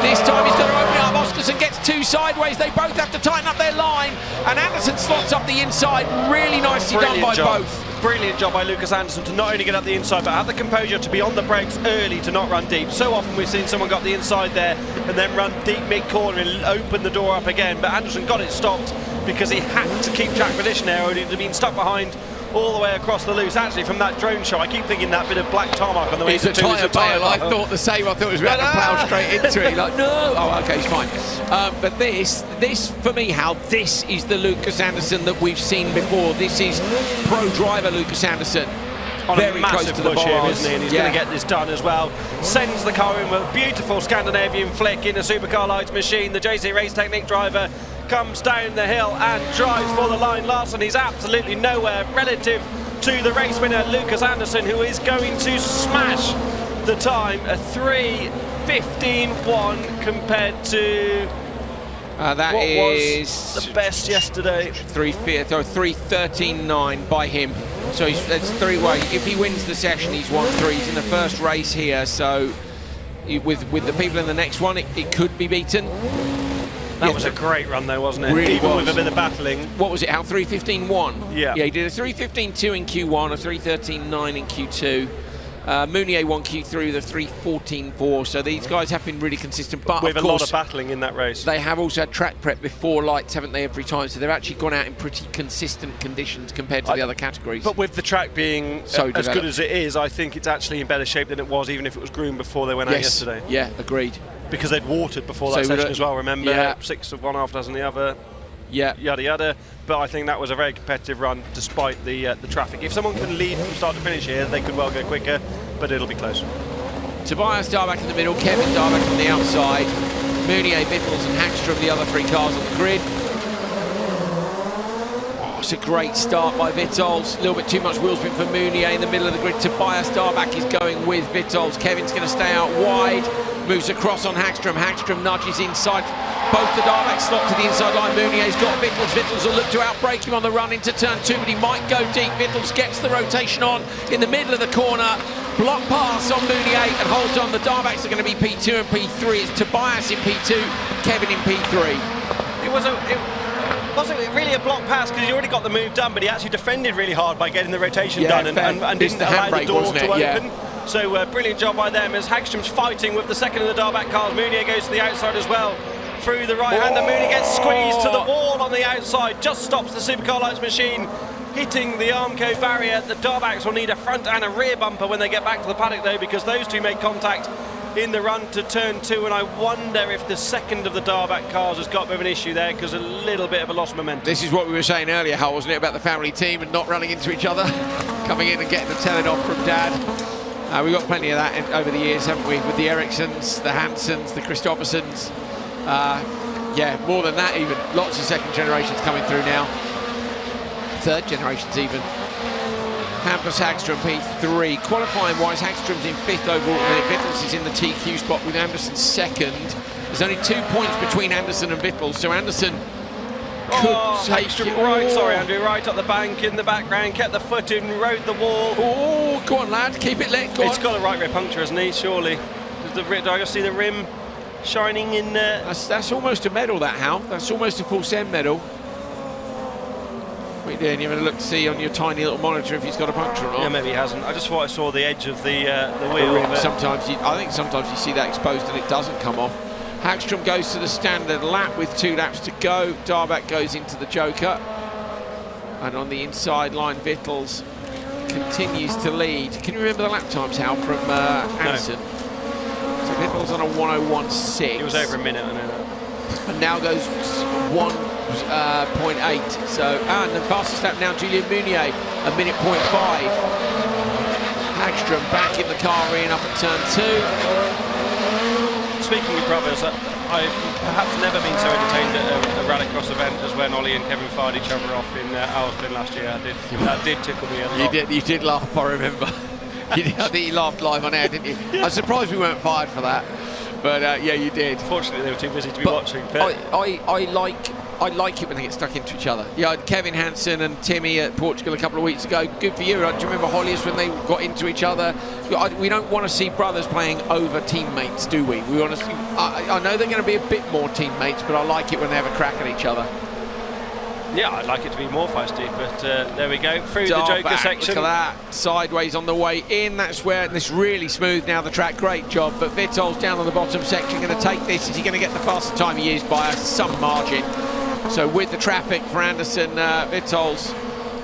This time he's going to open it up. Oskarsson gets 2 sideways. They both have to tighten up their line. And Anderson slots up the inside. Really nicely done by both. Brilliant job by Lucas Anderson to not only get up the inside, but have the composure to be on the brakes early to not run deep. So often we've seen someone got the inside there and then run deep mid-corner and open the door up again. But Anderson got it stopped because he had to keep track position there, or he'd have been stuck behind all the way across the loose. Actually, from that drone shot, I keep thinking that bit of black tarmac on the way to two is a tyre bale. I thought the same. I thought it was about to plough straight into it. Like, no. Oh, okay, it's fine. But this for me, Hal, this is the Lucas Anderson that we've seen before. This is pro driver Lucas Anderson. On very a massive close to the push bars. here, isn't he? And he's going to get this done as well. Sends the car in with a beautiful Scandinavian flick in a Supercar Lights machine. The JC Race Technique driver comes down the hill and drives for the line. Larsen, he's absolutely nowhere relative to the race winner, Lucas Anderson, who is going to smash the time. A 3:15.1 compared to that what is was the best yesterday. 3:13.9 by him. So that's 3 way. If he wins the session, he's won 3. He's in the first race here. So with the people in the next one, it could be beaten. That was a great run though, wasn't it? Really Even was. with a bit of battling. What was it, Hal? 3:15.1? Yeah. Yeah, he did a 3:15.2 in Q1, a 3:13.9 in Q2. Mounier won Q3 with a 3:14.4, so these guys have been really consistent. But with of a course, lot of battling in that race. They have also had track prep before Lights, haven't they, every time? So they've actually gone out in pretty consistent conditions compared to the other categories. But with the track being so as good as it is, I think it's actually in better shape than it was, even if it was groomed before they went out yesterday. Yeah, agreed. because they'd watered before that session as well, remember? 6 of one, half dozen the other. Yeah. Yada yada. But I think that was a very competitive run despite the traffic. If someone can lead from start to finish here, they could well go quicker, but it'll be close. Tobias Darback in the middle, Kevin Darback on the outside, Mounier, Vittels and Hagstrom, the other 3 cars on the grid. Oh, it's a great start by Vittels. A little bit too much wheel spin for Mounier in the middle of the grid. Tobias Darback is going with Vittels. Kevin's going to stay out wide, moves across on Hagstrom. Hagstrom nudges inside. Both the Darback slot to the inside line. Mounier's got Vittels. Vittels will look to outbrake him on the run into turn 2, but he might go deep. Vittels gets the rotation on in the middle of the corner. Block pass on Mounier and holds on. The Darbacks are going to be P2 and P3. It's Tobias in P2, Kevin in P3. It wasn't really a block pass because he already got the move done, but he actually defended really hard by getting the rotation done and didn't allow the door to open. Yeah. So brilliant job by them as Hagstrom's fighting with the second of the Darback cars. Mounier goes to the outside as well. Through the right hand, and Mounier gets squeezed to the wall on the outside, just stops the Supercar Lights machine, hitting the Armco barrier. The Darbacks will need a front and a rear bumper when they get back to the paddock though, because those two make contact in the run to turn 2, and I wonder if the second of the Darback cars has got a bit of an issue there because a little bit of a loss of momentum. This is what we were saying earlier, Hal, wasn't it, about the family team and not running into each other, coming in and getting the telling off from Dad. We've got plenty of that over the years, haven't we, with the Ericssons, the Hansons, the Christophersons. Yeah, more than that even. Lots of second generations coming through now. Third generations even. Hampus Hagstrom P3. Qualifying wise, Hagstrom's in 5th overall, and Vittels is in the TQ spot with Anderson 2nd. There's only 2 points between Anderson and Vittels, so Anderson could take Hagstrom it. right, sorry Andrew, right up the bank in the background, kept the foot in, rode the wall. Oh, go on lad, keep it lit, go on. It's got a right rear puncture, hasn't he, surely? Do I just see the rim shining in there? That's almost a medal, that, Hal. That's almost a full send medal. What are you doing? You're going to look to see on your tiny little monitor if he's got a puncture or not. Yeah, maybe he hasn't. I just thought I saw the edge of the wheel. I think sometimes you see that exposed and it doesn't come off. Hagstrom goes to the standard lap with 2 laps to go. Darback goes into the Joker. And on the inside line, Vittels continues to lead. Can you remember the lap times, Hal, from Anderson? No. So Vittels on a 1:01.6. It was over a minute, I know that. And now goes 1.8. So, and the fastest lap now, Julian Mounier, 1:05. Hagstrom back in the car in up at turn 2. Speaking of brothers, I've perhaps never been so entertained at a Rallycross event as when Ollie and Kevin fired each other off in Owlston last year. That did tickle me a lot. You did laugh, I remember. I think you laughed live on air, didn't you? Yeah. I'm surprised we weren't fired for that. But yeah, you did. Fortunately, they were too busy to be watching. But I like it when they get stuck into each other. Yeah, Kevin Hansen and Timmy at Portugal a couple of weeks ago. Good for you. Do you remember Hollies when they got into each other? We don't want to see brothers playing over teammates, do we? We want to see. I know they're going to be a bit more teammates, but I like it when they have a crack at each other. Yeah, I'd like it to be more feisty, but there we go. Through the Joker section. Look at that. Sideways on the way in. That's where this really smooth now, the track. Great job. But Vittels down on the bottom section going to take this. Is he going to get the fastest time he is by some margin? So with the traffic for Anderson, Vittels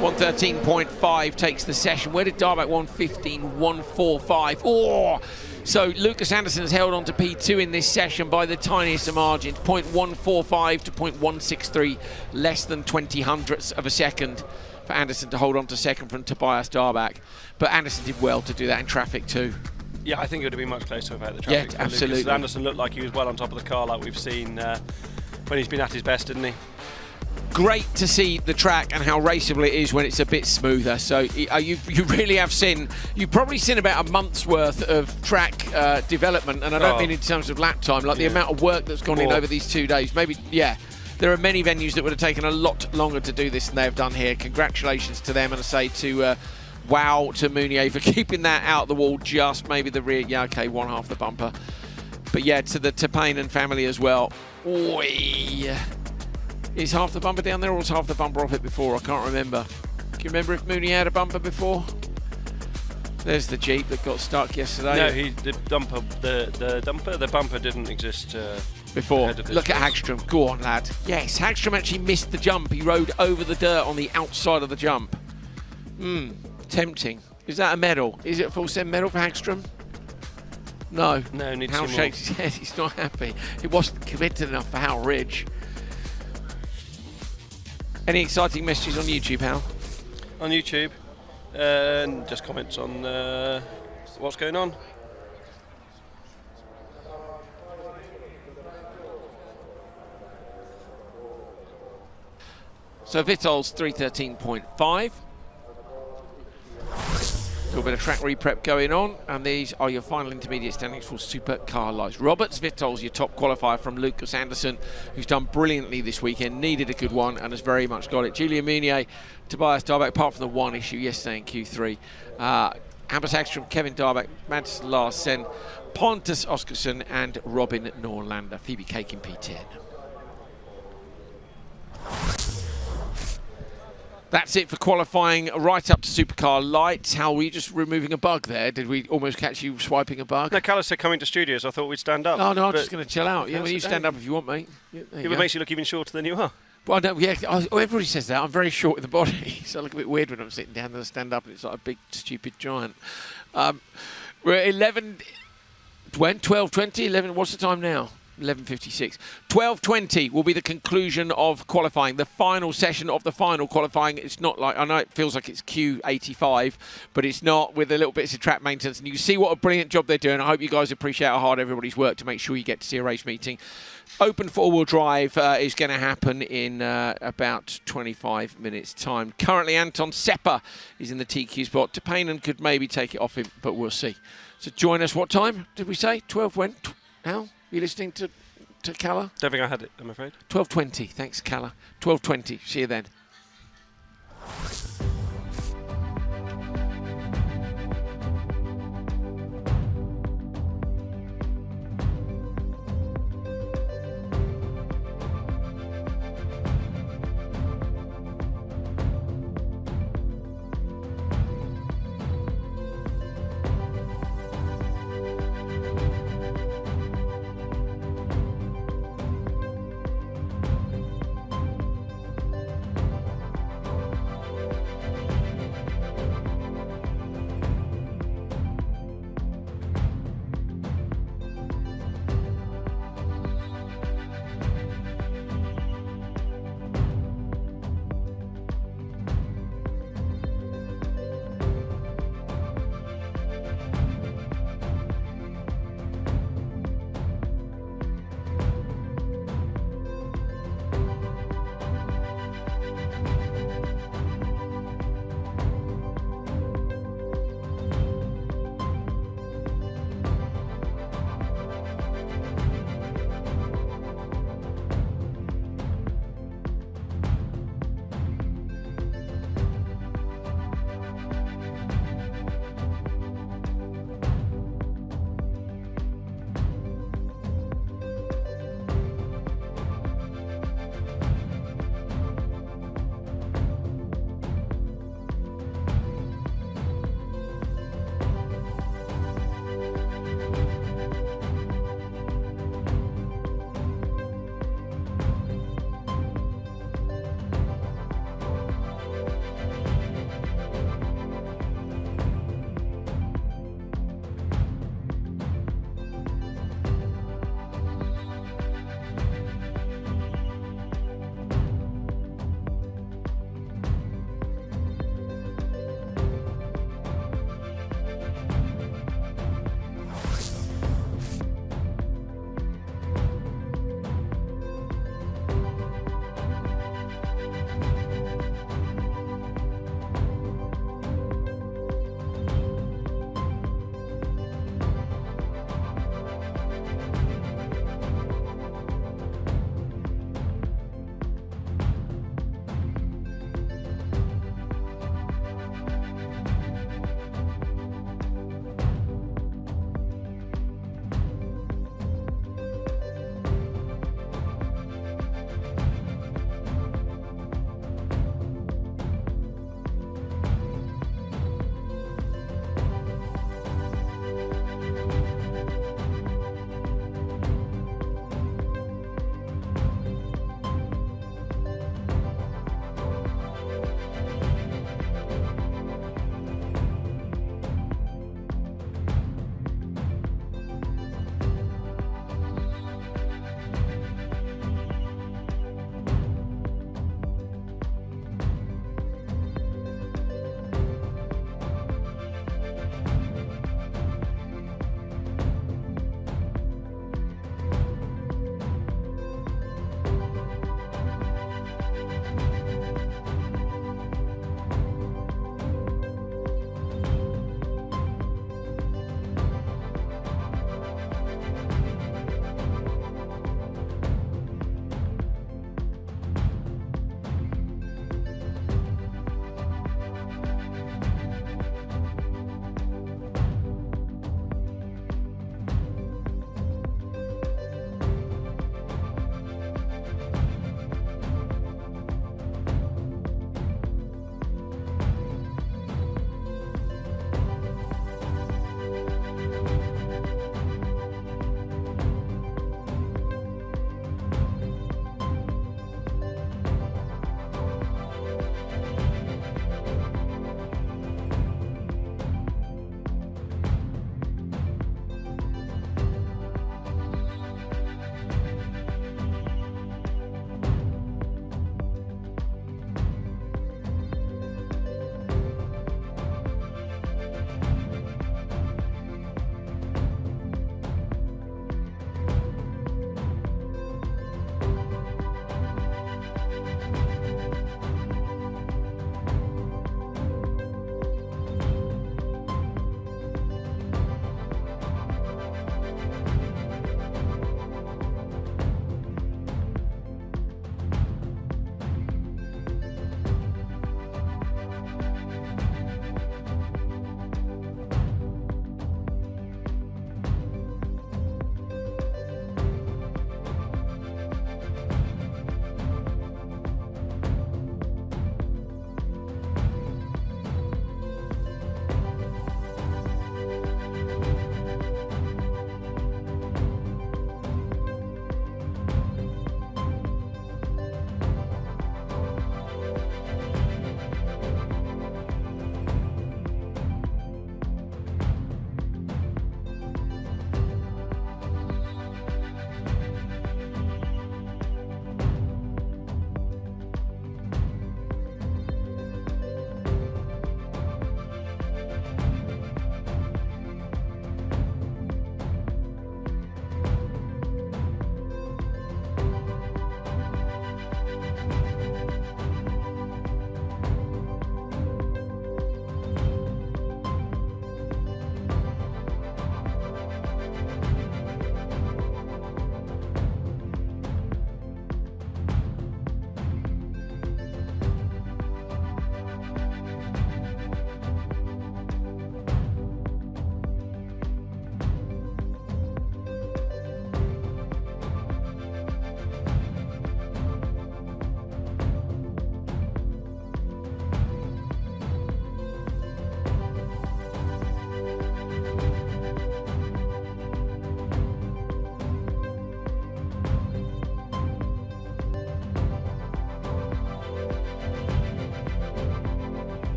1:13.5 takes the session. Where did Darback 1:15, 1:45? Oh! So Lucas Anderson has held on to P2 in this session by the tiniest of margins, 0.145 to 0.163, less than 20 hundredths of a second for Anderson to hold on to second from Tobias Darback. But Anderson did well to do that in traffic too. Yeah, I think it would have been much closer without the traffic. Yeah, absolutely. Lucas Anderson looked like he was well on top of the car, like we've seen when he's been at his best, didn't he? Great to see the track and how raceable it is when it's a bit smoother. So you really have seen, you've probably seen about a month's worth of track development, and I don't mean in terms of lap time, like the amount of work that's gone in over these 2 days. Maybe, yeah, there are many venues that would have taken a lot longer to do this than they have done here. Congratulations to them, and I say to wow to Mounier for keeping that out the wall, just maybe the rear, yeah, okay, one half the bumper. But yeah, to the Tapainen family as well. Oi. Is half the bumper down there, or was half the bumper off it before? I can't remember. Can you remember if Mounier had a bumper before? There's the Jeep that got stuck yesterday. No, the bumper didn't exist before. Look at Hagstrom. Go on, lad. Yes, Hagstrom actually missed the jump. He rode over the dirt on the outside of the jump. Tempting. Is that a medal? Is it a full send medal for Hagstrom? No. No, needs Hal some more. shakes his head. He's not happy. It wasn't committed enough for Hal Ridge. Any exciting messages on YouTube, Hal? On YouTube, and just comments on what's going on. So Vitol's 313.5. A little bit of track re-prep going on, and these are your final intermediate standings for Supercar Lights. Roberts Vitol's your top qualifier from Lucas Anderson, who's done brilliantly this weekend, needed a good one, and has very much got it. Julian Meunier, Tobias Darbeck, apart from the one issue yesterday in Q3. Hampus Hagström, Kevin Darbeck, Mads Larsen, Pontus Oskarsson, and Robin Norlander. Phoebe Cake in P10. That's it for qualifying right up to Supercar Lights. How were you just removing a bug there? Did we almost catch you swiping a bug? No, Callum said coming to studios. I thought we'd stand up. Oh, no, I'm just going to chill out. Yeah, well, you stand up if you want, mate. Yeah, It makes you look even shorter than you are. Well, no, yeah, everybody says that. I'm very short in the body, so I look a bit weird when I'm sitting down and I stand up and it's like a big, stupid giant. We're at 11, 12:20, 11, what's the time now? 11:56. 12:20 will be the conclusion of qualifying, the final session of the final qualifying. It's not like, I know it feels like it's Q85, but it's not, with a little bits of track maintenance. And you can see what a brilliant job they're doing. I hope you guys appreciate how hard everybody's worked to make sure you get to see a race meeting. Open four-wheel drive is going to happen in about 25 minutes' time. Currently, Anton Sepper is in the TQ spot. Tepainen could maybe take it off him, but we'll see. So join us, what time did we say? 12 when? How? You listening to Calla? Don't think I had it, I'm afraid. 12:20. Thanks, Calla. 12:20. See you then.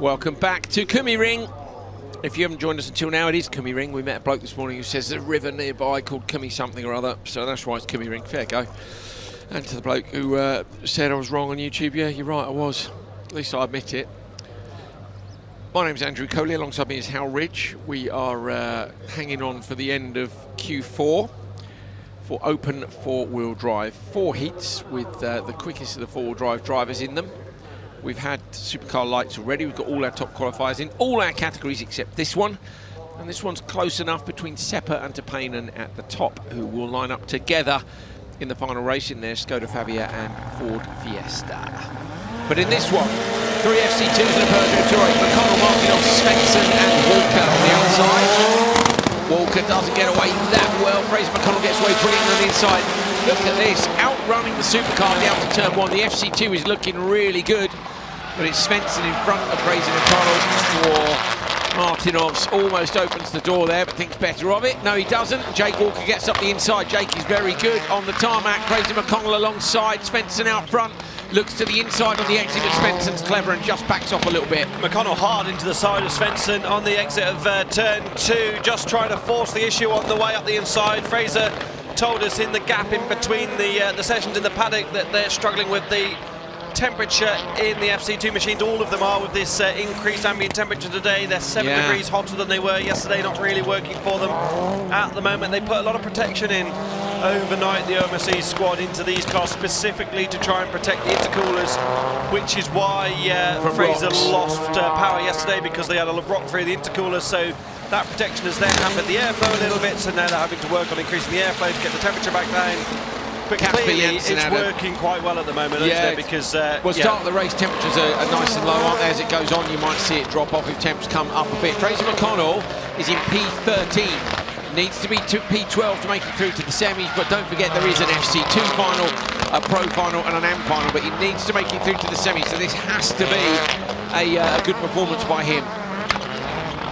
Welcome back to Kymiring. If you haven't joined us until now, it is Kymiring. We met a bloke this morning who says there's a river nearby called Kymi something or other, so that's why it's Kymiring. Fair go. And to the bloke who said I was wrong on YouTube, yeah, you're right, I was. At least I admit it. My name's Andrew Coley, alongside me is Hal Ridge. We are hanging on for the end of Q4 for open four-wheel drive. 4 heats with the quickest of the four-wheel drive drivers in them. We've had supercar lights already. We've got all our top qualifiers in all our categories except this one. And this one's close enough between Seppa and Tapanen at the top, who will line up together in the final race in their Skoda Fabia and Ford Fiesta. But in this one, 3 FC2s and a Peugeot Touareg, McConnell, Martinov, Svensson and Walker on the outside. Walker doesn't get away that well. Fraser McConnell gets away brilliantly on the inside. Look at this, outrunning the supercar at the outer turn 1. The FC2 is looking really good, but it's Svensson in front of Fraser McConnell. Martinovs almost opens the door there, but thinks better of it. No, he doesn't. Jake Walker gets up the inside. Jake is very good on the tarmac. Fraser McConnell alongside. Svensson out front. Looks to the inside on the exit, but Svensson's clever and just backs off a little bit. McConnell hard into the side of Svensson on the exit of turn 2, just trying to force the issue on the way up the inside. Fraser told us in the gap in between the sessions in the paddock that they're struggling with the temperature in the FC2 machines. All of them are with this increased ambient temperature today. They're 7 degrees hotter than they were yesterday, not really working for them at the moment. They put a lot of protection in overnight, the OMSE squad, into these cars specifically to try and protect the intercoolers, which is why Fraser lost power yesterday, because they had a rock through the intercoolers. So that protection has then hampered the airflow a little bit, so now they're having to work on increasing the airflow to get the temperature back down. But clearly it's working quite well at the moment, isn't it? Because start of the race, temperatures are nice and low, aren't they? As it goes on, you might see it drop off if temps come up a bit. Fraser McConnell is in P13. Needs to be to P12 to make it through to the semis, but don't forget there is an FC2 final, a Pro final and an AM final, but he needs to make it through to the semis, so this has to be a good performance by him.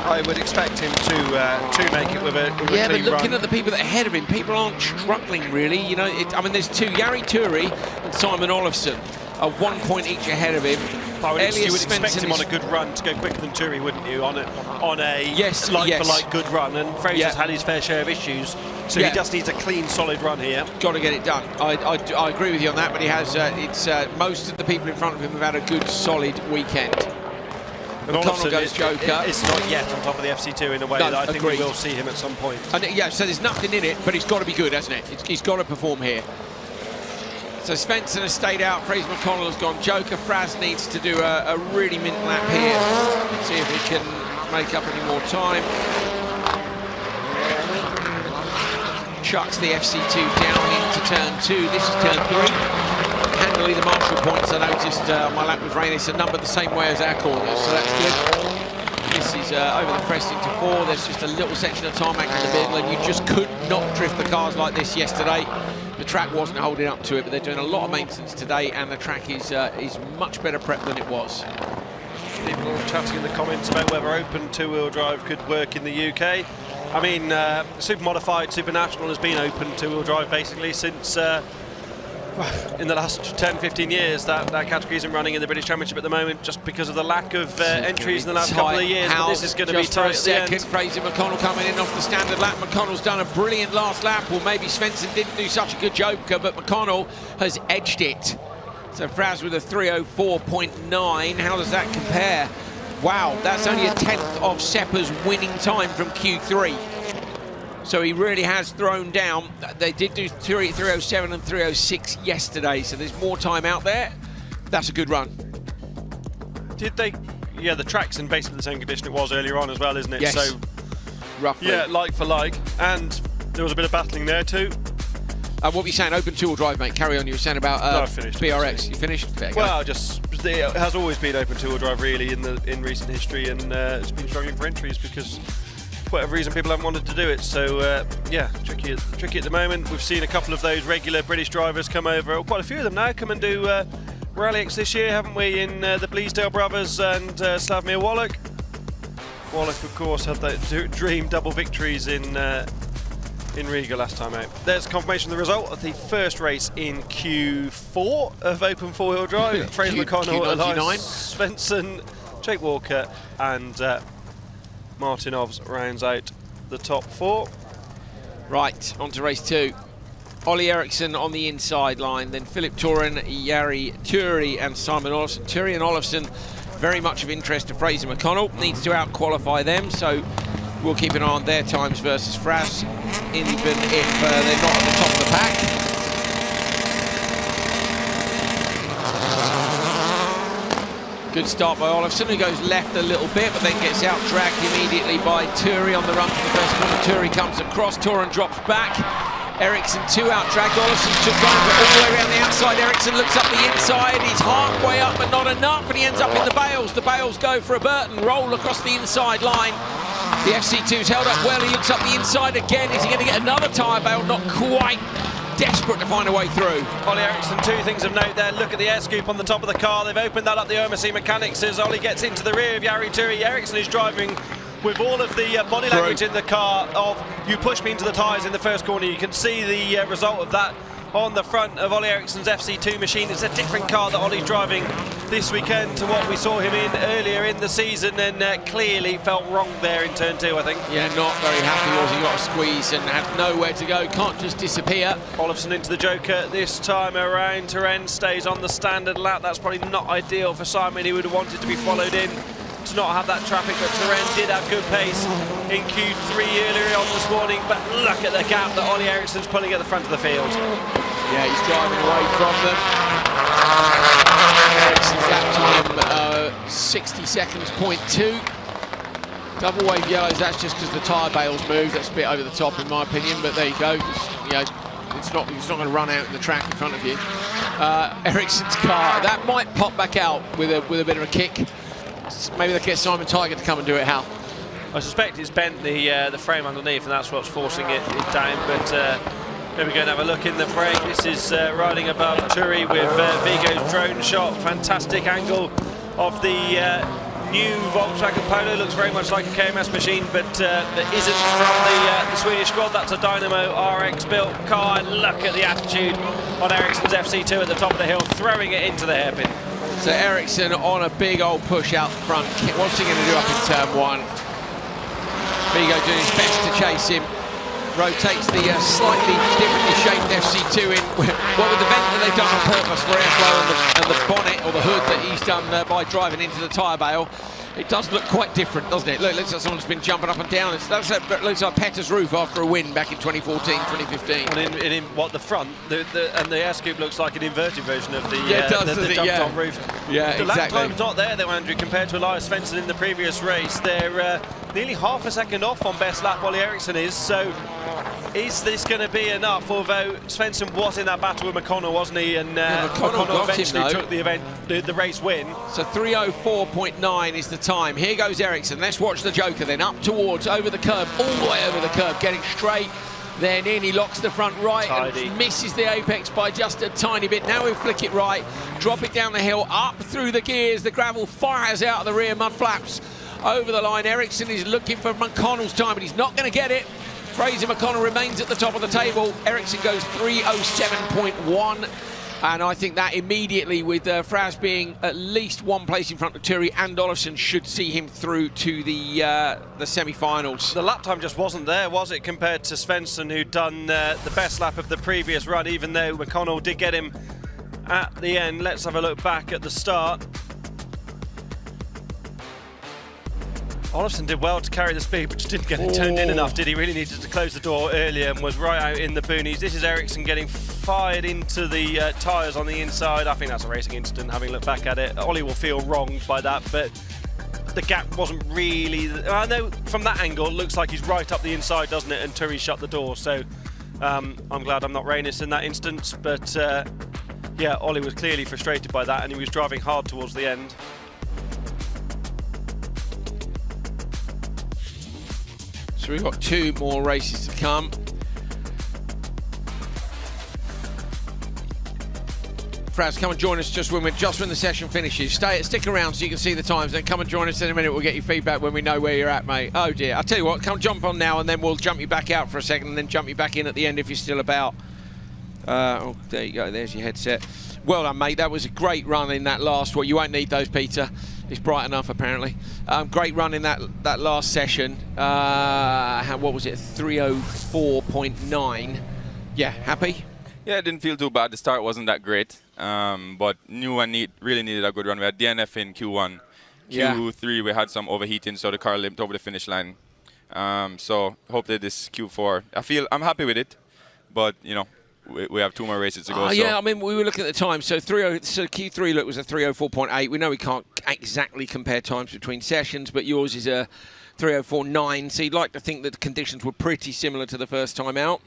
I would expect him to make it with a yeah, clean but looking run. at the people that are ahead of him, people aren't struggling really. You know, I mean, there's 2, Jari Turi and Simon Olofsson are 1 point each ahead of him. You would expect him on a good run to go quicker than Turi, wouldn't you? On a like-for-like good run, and Fraser's had his fair share of issues, so he just needs a clean, solid run here. Got to get it done. I agree with you on that, but he has. Most of the people in front of him have had a good, solid weekend. And McConnell goes Joker. It's not yet on top of the FC2 in a way that I think we will see him at some point. And so there's nothing in it, but it's got to be good, hasn't it? He's got to perform here. So Svensson has stayed out, Fraser McConnell has gone Joker. Fraz needs to do a really mint lap here. Let's see if he can make up any more time. Chucks the FC2 down into turn 2. This is turn 3. Handily the marshal points, I noticed on my lap with Rain, it's a number the same way as our corners, so that's good. This is over the crest into 4. There's just a little section of tarmac in the middle, and you just could not drift the cars like this yesterday. The track wasn't holding up to it, but they're doing a lot of maintenance today, and the track is much better prepped than it was. People chatting in the comments about whether open two-wheel drive could work in the UK. I mean, Super Modified, Super National has been open two-wheel drive basically since in the last 10-15 years. That category isn't running in the British Championship at the moment, just because of the lack of entries in the last couple of years. But this is going to be tight at the end. Fraser McConnell coming in off the standard lap. McConnell's done a brilliant last lap. Well, maybe Svensson didn't do such a good Joker, but McConnell has edged it. So Fraz with a 3:04.9. How does that compare? Wow, that's only a 10th of Seppa's winning time from Q3. So he really has thrown down. They did do 3:07 and 3:06 yesterday, so there's more time out there. That's a good run. Did they? Yeah, the track's in basically the same condition it was earlier on as well, isn't it? Yes. So roughly. Yeah, like for like. And there was a bit of battling there too. What were you saying? Open two-wheel drive, mate. Carry on. You were saying about no, I finished, BRX. You finished? Fair well, it has always been open two-wheel drive really in recent history, and it's been struggling for entries because for whatever reason people haven't wanted to do it. So yeah, tricky at the moment. We've seen a couple of those regular British drivers come over, or quite a few of them now, come and do Rallyx this year, haven't we? In the Bleasdale brothers and Slavomir Wallach. Wallach, of course, had that dream double victories in Riga last time out. There's confirmation of the result of the first race in Q4 of Open 4-wheel drive. Fraser McConnell, Elias Svensson Jake Walker and Martinovs rounds out the top 4. Right, on to race 2. Ollie Eriksson on the inside line, then Philip Toren, Jari Turi and Simon Olofsson. Turi and Olofsson very much of interest to Fraser McConnell, needs to out-qualify them, so we'll keep an eye on their times versus Fras, even if they're not at the top of the pack. Good start by Olofsson, who goes left a little bit, but then gets out-dragged immediately by Turi on the run to the first corner. Turi comes across, Toren drops back. Eriksson 2 out-dragged, Olofsson took going all the way around the outside. Eriksson looks up the inside, he's halfway up but not enough, and he ends up in the bails. The bails go for a Burton, roll across the inside line. The FC2's held up well, he looks up the inside again. Is he going to get another tyre bail? Not quite. Desperate to find a way through. Ollie Eriksson, 2 things of note there. Look at the air scoop on the top of the car. They've opened that up, the OMC mechanics, as Ollie gets into the rear of Jari Turi. Eriksson is driving with all of the body language in the car of, you push me into the tyres in the first corner. You can see the result of that on the front of Ollie Eriksson's FC2 machine. It's a different car that Ollie's driving this weekend to what we saw him in earlier in the season, and clearly felt wrong there in turn 2, I think. Yeah, not very happy, was he? Got a squeeze and had nowhere to go, can't just disappear. Olofsson into the Joker this time around. Toren stays on the standard lap. That's probably not ideal for Simon. He would have wanted to be followed in to not have that traffic, but Toren did have good pace in Q3 earlier on this morning, but look at the gap that Ollie Eriksson's pulling at the front of the field. Yeah, he's driving away from them. Eriksson's lapped him 60 seconds, 0.2. Double wave yellows, that's just because the tyre bails moved. That's a bit over the top in my opinion, but there you go. It's not going to run out in the track in front of you. Eriksson's car, that might pop back out with a bit of a kick. Maybe they'll get Simon Tiger to come and do it, Hal. I suspect it's bent the frame underneath, and that's what's forcing it down, but maybe go and have a look in the brake. This is riding above Turi with Vigo's drone shot. Fantastic angle of the new Volkswagen Polo. Looks very much like a KMS machine, but it isn't from the Swedish squad. That's a Dynamo RX built car, and look at the attitude on Eriksson's FC2 at the top of the hill, throwing it into the hairpin. So Eriksson on a big old push out front. What's he going to do up in turn 1? Vigo doing his best to chase him. Rotates the slightly differently shaped FC2 in. Well, with the vent that they've done on purpose for airflow and the bonnet or the hood that he's done by driving into the tyre bail, it does look quite different, doesn't it? Look, it looks like someone's been jumping up and down. It looks like Petter's roof after a win back in 2014, 2015. And in what the front, and the air scoop looks like an inverted version of the, the jump-top roof. Yeah, the exactly. lap time's not there though, Andrew, compared to Elias Svensson in the previous race. They're nearly half a second off on best lap, Ollie Eriksson is. So is this going to be enough? Although Svensson was in that battle with McConnell, wasn't he? And McConnell eventually took the race win. So 3:04.9 is the time. Here goes Eriksson. Let's watch the Joker then. Up towards, over the curb, all the way over the curb, getting straight. Then in, he locks the front right and misses the apex by just a tiny bit. Now we flick it right, drop it down the hill, up through the gears. The gravel fires out of the rear mud flaps over the line. Eriksson is looking for McConnell's time, but he's not going to get it. Fraser McConnell remains at the top of the table. Eriksson goes 3:07.1. And I think that immediately, with Fras being at least one place in front of Turi and Olofsson, should see him through to the semi-finals. The lap time just wasn't there, was it, compared to Svensson, who'd done the best lap of the previous run, even though McConnell did get him at the end. Let's have a look back at the start. Olofsson did well to carry the speed, but just didn't get it turned in enough, did he? Really needed to close the door earlier and was right out in the boonies. This is Eriksson getting fired into the tyres on the inside. I think that's a racing incident, having looked back at it. Ollie will feel wronged by that, but the gap wasn't really... I know from that angle, it looks like he's right up the inside, doesn't it? And Turi shut the door, so I'm glad I'm not Rainis in that instance. But yeah, Ollie was clearly frustrated by that, and he was driving hard towards the end. So we've got 2 more races to come. Fras, come and join us just when the session finishes. Stick around so you can see the times, then come and join us in a minute. We'll get you feedback when we know where you're at, mate. Oh dear, I'll tell you what, come jump on now and then we'll jump you back out for a second and then jump you back in at the end if you're still about. Oh, there you go, there's your headset. Well done, mate, that was a great run in that last one. You won't need those, Peter. It's bright enough, apparently. Great run in that last session. What was it? 3:04.9. Yeah, happy? Yeah, it didn't feel too bad. The start wasn't that great, but knew I really needed a good run. We had DNF in Q1. Q3, we had some overheating, so the car limped over the finish line. So hopefully this Q4, I'm happy with it, but you know, we have 2 more races to go. Yeah, I mean, we were looking at the time. So Q3 look was a 3:04.8. We know we can't exactly compare times between sessions, but yours is a 3:04.9. So you'd like to think that the conditions were pretty similar to the first time out.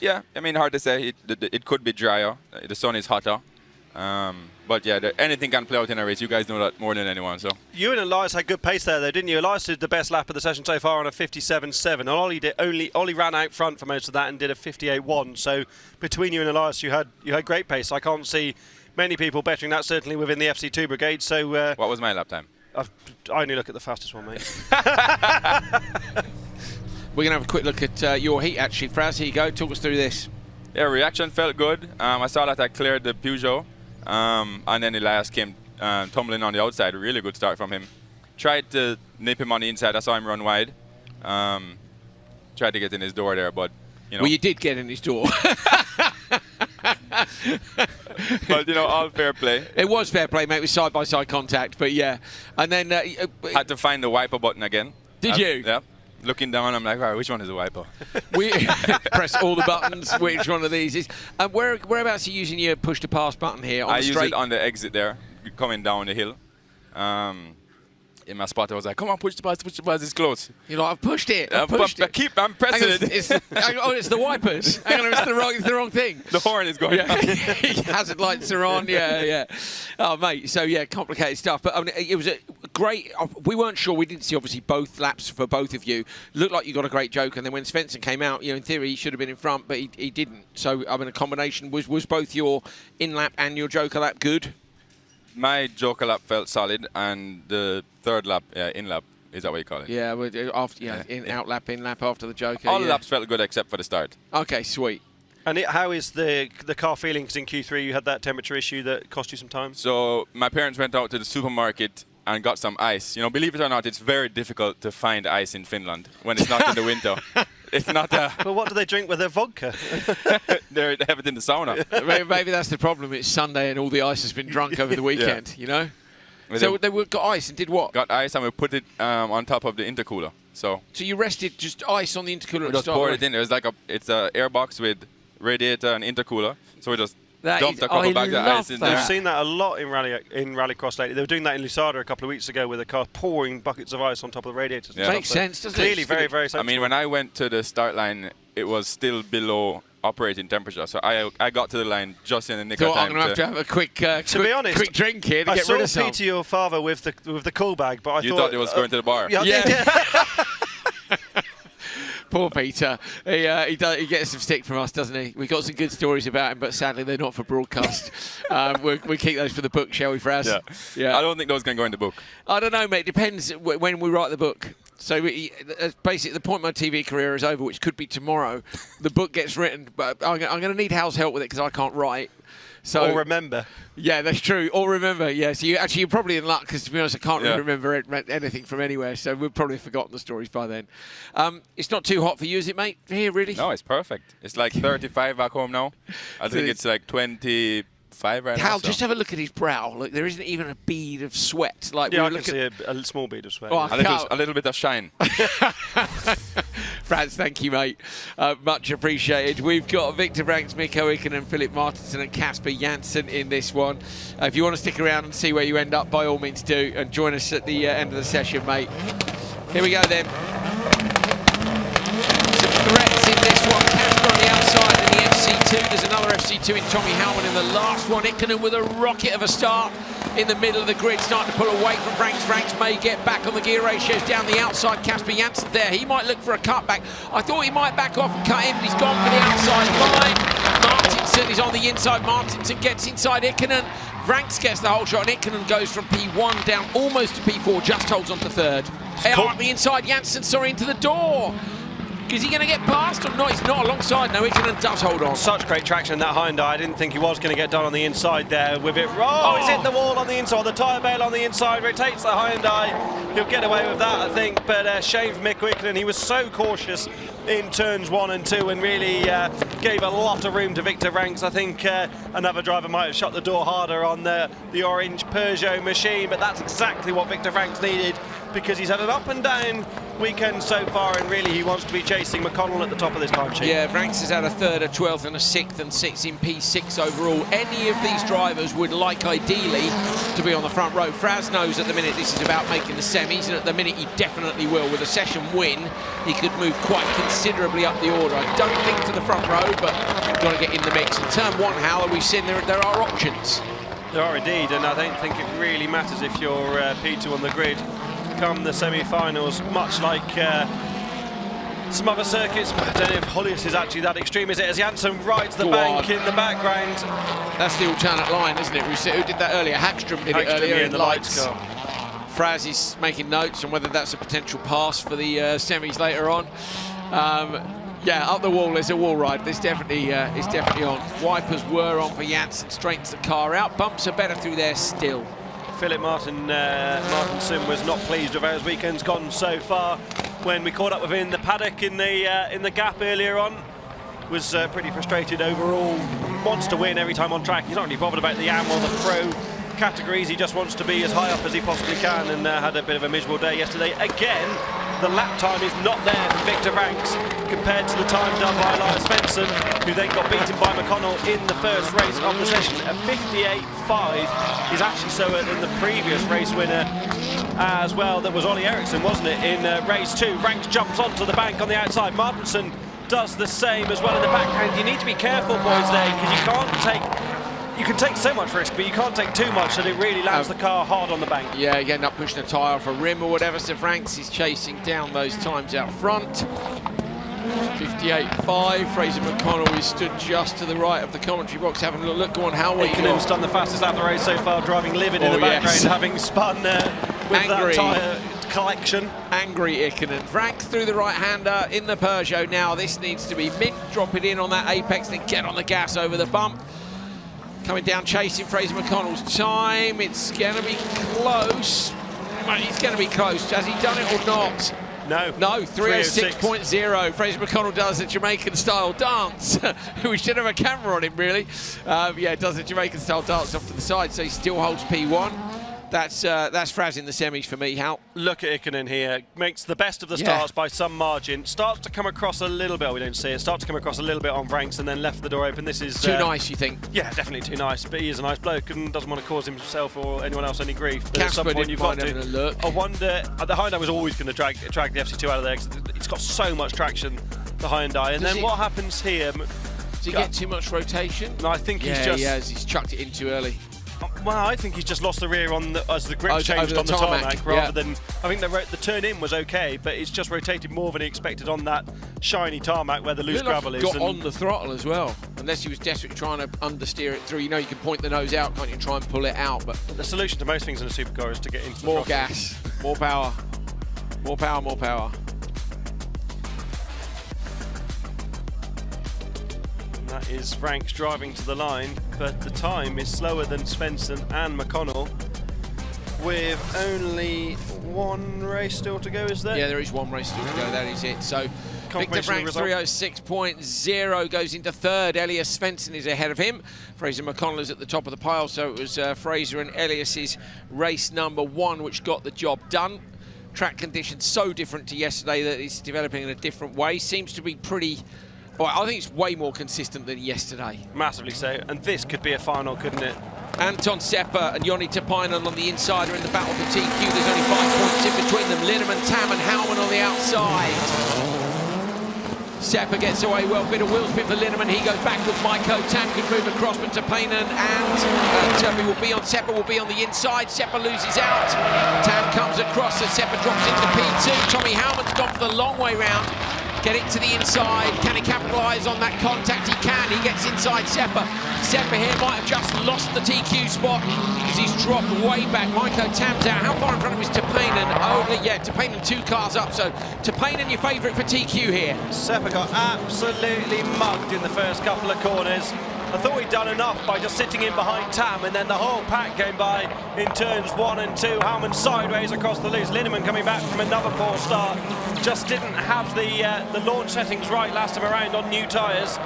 Yeah, I mean, hard to say. It could be drier. The sun is hotter. But yeah, anything can play out in a race. You guys know that more than anyone. So you and Elias had good pace there, though, didn't you? Elias did the best lap of the session so far on a 57.7. And Ollie ran out front for most of that and did a 58.1. So between you and Elias, you had great pace. I can't see many people bettering that, certainly within the FC2 brigade. So what was my lap time? I only look at the fastest one, mate. We're going to have a quick look at your heat, actually. Fraz, here you go. Talk us through this. Yeah, reaction felt good. I saw that I cleared the Peugeot. And then Elias came tumbling on the outside. A really good start from him. Tried to nip him on the inside. I saw him run wide. Tried to get in his door there, but you know. Well, you did get in his door. But you know, all fair play. It was fair play, mate, with side-by-side contact. But yeah, and then had to find the wiper button again. Did you? Yeah. Looking down, I'm like, all right, which one is the wiper? We press all the buttons. Which one of these is? And whereabouts are you using your push-to-pass button here? On I the use straight? it on the exit there, coming down the hill. In my spot, I was like, come on, push the pass, it's close. You're like, I've pushed it, I'm pressing it. It's the wipers. Hang on, it's the wrong thing. The horn is going. Yeah. Hazard lights are on, yeah. Oh, mate, so yeah, complicated stuff. But I mean, it was a great, we weren't sure, we didn't see obviously both laps for both of you. Looked like you got a great joke, and then when Svensson came out, you know, in theory he should have been in front, but he didn't. So, I mean, a combination, was both your in-lap and your joker lap good? My joker lap felt solid, and the third lap, in-lap, is that what you call it? Yeah, out-lap, in-lap after the joker. All laps felt good except for the start. Okay, sweet. And how is the car feeling? Because in Q3 you had that temperature issue that cost you some time. So my parents went out to the supermarket and got some ice. You know, believe it or not, it's very difficult to find ice in Finland when it's not in the winter. It's not a... Well, what do they drink with their vodka? They have it in the sauna. Maybe that's the problem. It's Sunday and all the ice has been drunk over the weekend, you know? So they got ice and did what? Got ice and we put it on top of the intercooler. So you rested just ice on the intercooler? We just poured it in. It's an air box with radiator and intercooler. So we just dumped a couple bags of ice in there. We've seen that a lot in rallycross lately. They were doing that in Lusada a couple of weeks ago with a car pouring buckets of ice on top of the radiators. Yeah. Makes sense, doesn't it? Clearly very, very sensible. I mean, when I went to the start line, it was still below operating temperature. So I got to the line just in the nick of time. I'm going to have a quick drink here to get rid of some. I saw Peter, your father, with the cool bag, but I thought he was going to the bar. Yeah. Poor Peter. He gets some stick from us, doesn't he? We've got some good stories about him, but sadly they're not for broadcast. We keep those for the book, shall we, Fraz? Yeah. I don't think those can go in the book. I don't know, mate. Depends when we write the book. So basically, the point of my TV career is over, which could be tomorrow. The book gets written, but I'm going to need Hal's help with it because I can't write. So, or remember. Yeah, that's true. Or remember, yeah. So you're probably in luck because, to be honest, I can't really remember anything from anywhere. So we've probably forgotten the stories by then. It's not too hot for you, is it, mate? Here, really? No, it's perfect. It's like 35 back home now. I think it's like 25 right now. Hal, just have a look at his brow. Look, there isn't even a bead of sweat. Like I can see a small bead of sweat. Oh, a little bit of shine. Franz, thank you, mate. Much appreciated. We've got Victor Vranckx, Mikko Ikonen, Philip Martinson and Casper Janssen in this one. If you want to stick around and see where you end up, by all means do, and join us at the end of the session, mate. Here we go then. Some threats in this one. Casper on the outside in the FC2. There's another FC2 in Tommy Howman in the last one. Ikonen with a rocket of a start in the middle of the grid, starting to pull away from Vranckx. Vranckx may get back on the gear ratios down the outside. Casper Janssen there. He might look for a cutback. I thought he might back off and cut in, but he's gone for the outside line. Martinson is on the inside. Martinson gets inside Ikonen. Vranckx gets the whole shot, and Ikonen goes from P1 down almost to P4, just holds on to third. Out the inside, Janssen, sorry, into the door. Is he going to get past or not? He's not alongside. No, Ikonen does hold on. Such great traction in that Hyundai. I didn't think he was going to get done on the inside there with it. Oh, he's hit the wall on the inside, the tyre bale on the inside, rotates the Hyundai. He'll get away with that, I think, but shame for Mikko Ikonen. He was so cautious in turns 1 and 2 and really gave a lot of room to Victor Ranks. I think another driver might have shut the door harder on the orange Peugeot machine, but that's exactly what Victor Ranks needed, because he's had an up and down weekend so far, and really he wants to be chasing McConnell at the top of this time sheet. Yeah, Ranks has had a 3rd, a 12th and a 6th and 6 in P6 overall. Any of these drivers would like ideally to be on the front row. Fraz knows at the minute this is about making the semis, and at the minute he definitely will. With a session win, he could move quite considerably up the order. I don't think to the front row, but got to get in the mix. In turn 1, Howler, we've seen there are options. There are indeed, and I don't think it really matters if you're P2 on the grid come the semi-finals, much like some other circuits. I don't know if Hollius is actually that extreme, is it? As Janssen rides the bank in the background. That's the alternate line, isn't it? Who did that earlier? Hagström did it earlier in the lights. Fraz is making notes on whether that's a potential pass for the semis later on. Yeah, up the wall, there's a wall ride. This definitely is definitely on. Wipers were on for Janssen, straightens the car out. Bumps are better through there still. Philip Martinson was not pleased with how his weekend's gone so far. When we caught up with him in the paddock in the gap earlier on, was pretty frustrated overall. Wants to win every time on track. He's not really bothered about the AM or the pro categories. He just wants to be as high up as he possibly can, and had a bit of a miserable day yesterday. Again, the lap time is not there for Victor Ranks compared to the time done by Elias Svensson, who then got beaten by McConnell in the first race of the session. A 58.5 is actually so in the previous race winner as well. That was Ollie Eriksson, wasn't it, in race 2. Ranks jumps onto the bank on the outside. Martinson does the same as well in the background. You need to be careful, boys, there, because you can't take... You can take so much risk, but you can't take too much that it really lands the car hard on the bank. Yeah, you end up pushing a tyre off a rim or whatever, so Ranks is chasing down those times out front. 58.5, Fraser McConnell is stood just to the right of the commentary box having a look. Go on, how are you? Ikonen's done the fastest lap of the race so far, driving livid in the background, having spun with that tyre collection. Angry Ikonen. Ranks through the right-hander in the Peugeot now. This needs to be mint, drop it in on that apex, then get on the gas over the bump. Coming down, chasing Fraser McConnell's time. It's going to be close. He's going to be close. Has he done it or not? No. No, 306.0. Fraser McConnell does a Jamaican-style dance. We should have a camera on him, really. Yeah, does a Jamaican-style dance off to the side, so he still holds P1. That's Fraz in the semis for me, Hal. Look at Ikonen here. Makes the best of the starts by some margin. Starts to come across a little bit, we don't see it, starts to come across a little bit on Ranks and then left the door open. This is... Too nice, you think? Yeah, definitely too nice. But he is a nice bloke and doesn't want to cause himself or anyone else any grief. But at some point you've got to. Look. I wonder... The Hyundai was always going to drag the FC2 out of there because it's got so much traction, the Hyundai. And then what happens here... Does he get too much rotation? No, I think he's just... Yeah, he's chucked it in too early. Well, I think he's just lost the rear on as the grip changed on the tarmac rather than... I think the turn in was okay, but it's just rotated more than he expected on that shiny tarmac where the loose gravel is. Got on the throttle as well, unless he was desperately trying to understeer it through. You know, you can point the nose out, can't you, and try and pull it out. But the solution to most things in a supercar is to get into the more gas, more power, more power, more power. That is Ranks driving to the line, but the time is slower than Svensson and McConnell, with only one race still to go, is there? Yeah, there is one race still to go, that is it. So Victor Ranks 306.0 goes into third. Elias Svensson is ahead of him. Fraser McConnell is at the top of the pile, so it was Fraser and Elias's race number 1 which got the job done. Track conditions so different to yesterday that it's developing in a different way. Seems to be pretty... Well, I think it's way more consistent than yesterday. Massively so, and this could be a final, couldn't it? Anton Seppa and Joni Tapainen on the inside are in the battle for TQ. There's only 5 points in between them. Linneman, Tam and Howman on the outside. Seppa gets away well, bit of wheel spin for Linneman. He goes backwards. Maiko Tam could move across, but Tapainen and Seppa will be on the inside. Seppa loses out. Tam comes across, so Seppa drops into P2. Tommy Howman's gone for the long way round. get it to the inside. Can he capitalise on that contact? He can. He gets inside Seppa. Seppa here might have just lost the TQ spot because he's dropped way back. Maiko Tam's out. How far in front of him is Tapanen? Only, yeah, Tapanen 2 cars up. So Tapanen, your favourite for TQ here. Seppa got absolutely mugged in the first couple of corners. I thought he'd done enough by just sitting in behind Tam, and then the whole pack came by in turns 1 and 2. Howman sideways across the loose. Linneman coming back from another poor start. Just didn't have the launch settings right last time around on new tyres.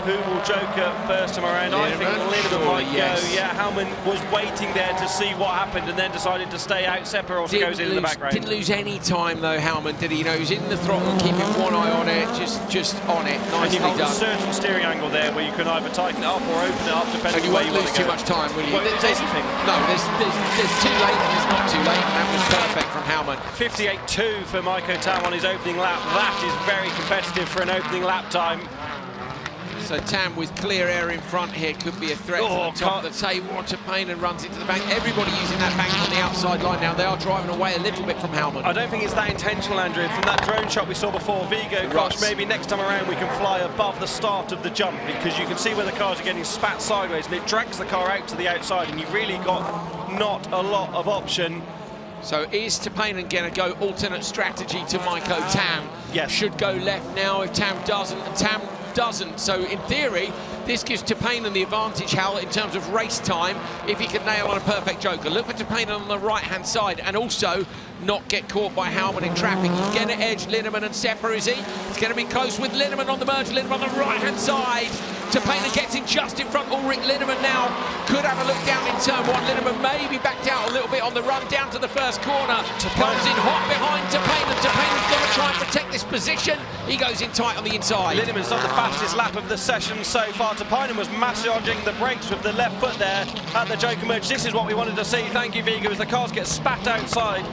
Who will joker first time around? I think Linneman might go. Yeah, Howman was waiting there to see what happened and then decided to stay out. Seppa also goes in the background. Didn't lose any time though, Howman, did he? You know, he was in the throttle, keeping one eye on it, just on it. Nicely done. A certain steering angle there where you can either tighten it up or open it up depending on where you want to go. And you won't lose too much time, will you? Well, there's anything. No, there's too late and there's not too late, and that was perfect from Howman. 58.2 for Maiko Tam on his opening lap. That is very competitive for an opening lap time. So Tam with clear air in front here could be a threat to the top of the table. Tapanen runs into the bank. Everybody using that bank on the outside line now. They are driving away a little bit from Howman. I don't think it's that intentional, Andrew. From that drone shot we saw before, Vigo, gosh, maybe next time around we can fly above the start of the jump because you can see where the cars are getting spat sideways and it drags the car out to the outside and you've really got not a lot of option. So is Tapanen going to go alternate strategy to Maiko Tam? Yes. Should go left now if Tam doesn't, and Tam doesn't. So in theory, this gives Tapanen the advantage, Hal, in terms of race time, if he can nail on a perfect joker. Look for Tapanen on the right-hand side and also not get caught by Howman in traffic. He's going to edge Linneman and Seppa, is he? It's going to be close with Linneman on the merge. Linneman on the right-hand side. Tapanen gets in just in front. Ulrich Linneman now could have a look down in turn 1. Linneman maybe backed out a little bit on the run down to the first corner. Comes in hot behind Tapanen. Tapanen's going to try and protect this position. He goes in tight on the inside. Linneman's done the fastest lap of the session so far. Tapanen was massaging the brakes with the left foot there at the joker merge. This is what we wanted to see. Thank you, Vigo, as the cars get spat outside.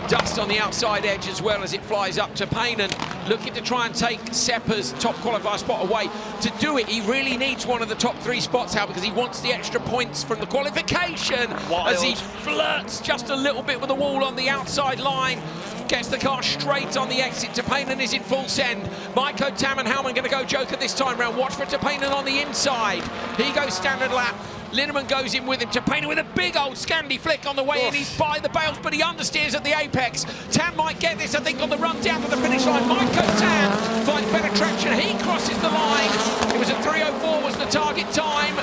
Dust on the outside edge as well as it flies up to Tapanen, looking to try and take Seppa's top qualifier spot away. To do it, he really needs one of the top 3 spots out because he wants the extra points from the qualification. Wild. As he flirts just a little bit with the wall on the outside line. Gets the car straight on the exit. Tapanen is in full send. Maiko Tam and Howman going to go joker this time round. Watch for Tapanen on the inside. He goes standard lap. Linneman goes in with him. Tapanen with a big old Scandi flick on the way in. He's by the bales, but he understeers at the apex. Tam might get this, I think, on the run down to the finish line. Maiko Tam finds better traction. He crosses the line. It was a 3:04 was the target time.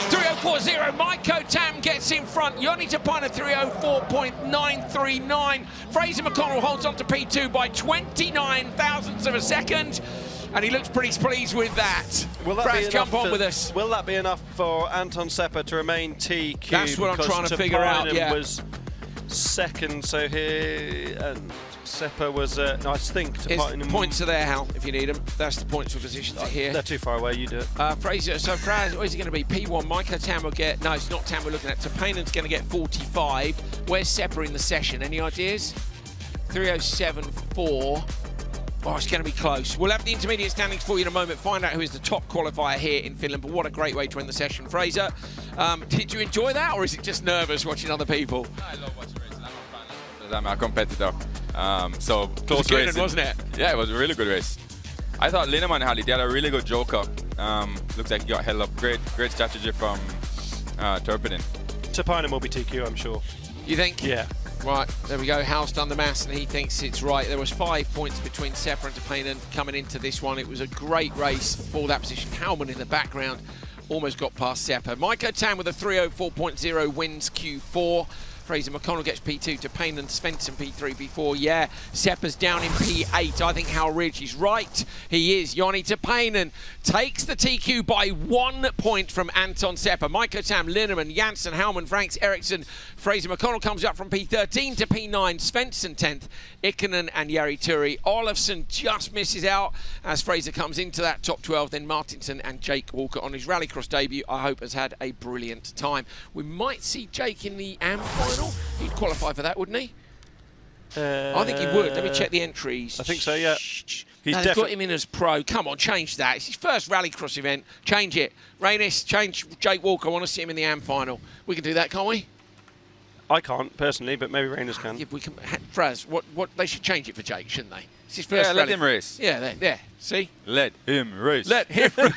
3:04.0. Maiko Tam gets in front. Joni Tapanen 3:04.939. Fraser McConnell holds on to P2 by 29 thousandths of a second. And he looks pretty pleased with that. Will that be jump on with us. Will that be enough for Anton Seppa to remain TQ? That's what I'm trying to figure out, yeah. Was second, so here, and Seppa was, no, I think Tapanen... Points are there, Hal, if you need them. That's the points for positions here. They're too far away, you do it. Fraser, so Fraser, what is he going to be? P1, Maiko Tam will get, no, it's not Tam we're looking at. Tapanen's going to get 45. Where's Seppa in the session? Any ideas? 3:07.4. Oh, it's going to be close. We'll have the intermediate standings for you in a moment, find out who is the top qualifier here in Finland, but what a great way to end the session. Fraser, did you enjoy that, or is it just nervous watching other people? I love watching racing. I'm a fan because I'm a competitor. So close race, wasn't it? Yeah, it was a really good race. I thought Linneman had a really good joker. Looks like he got held up. Great strategy from Turpinin. Tapanen will be TQ, I'm sure. You think? Yeah. Right, there we go. Hal's done the maths and he thinks it's right. There was 5 points between Seppa and Tapanen coming into this one. It was a great race for that position. Howman in the background almost got past Seppa. Maiko Tam with a 3:04.0 wins Q4. Fraser McConnell gets P2, Tapanen and Svensson P3, P4. Yeah, Seppa's down in P8. I think Hal Ridge is right. He is. Joni Tapanen takes the TQ by 1 point from Anton Seppa. Maiko Tam, Linneman, Janssen, Howman, Franks, Eriksson. Fraser McConnell comes up from P13 to P9. Svensson 10th. Ikonen and Jari Turi. Olofsson just misses out as Fraser comes into that top 12. Then Martinson and Jake Walker on his Rallycross debut, I hope has had a brilliant time. We might see Jake in the AM final. He'd qualify for that, wouldn't he? I think he would. Let me check the entries. I think so, yeah. He's got him in as pro. Come on, change that. It's his first Rallycross event. Change it. Rainis, change Jake Walker. I want to see him in the AM final. We can do that, can't we? I can't, personally, but maybe Rainis can. Yeah, we can. Fraz, what they should change it for Jake, shouldn't they? It's his first let rally. him race. Yeah. See? Let him race. Let him. We're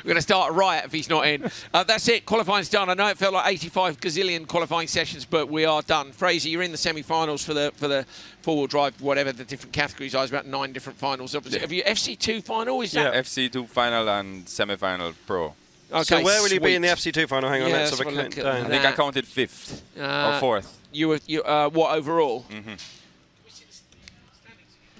going to start a riot if he's not in. That's it. Qualifying's done. I know it felt like 85 gazillion qualifying sessions, but we are done. Fraser, you're in the semi-finals for the four-wheel drive, whatever the different categories are. There's about 9 different finals. Have you FC2 final? Is that? FC2 final and semi-final pro. Okay, so where will you be in the FC2 final? Hang on, let's have a count down. I think I counted 5th or 4th. You were what overall? Mm-hmm.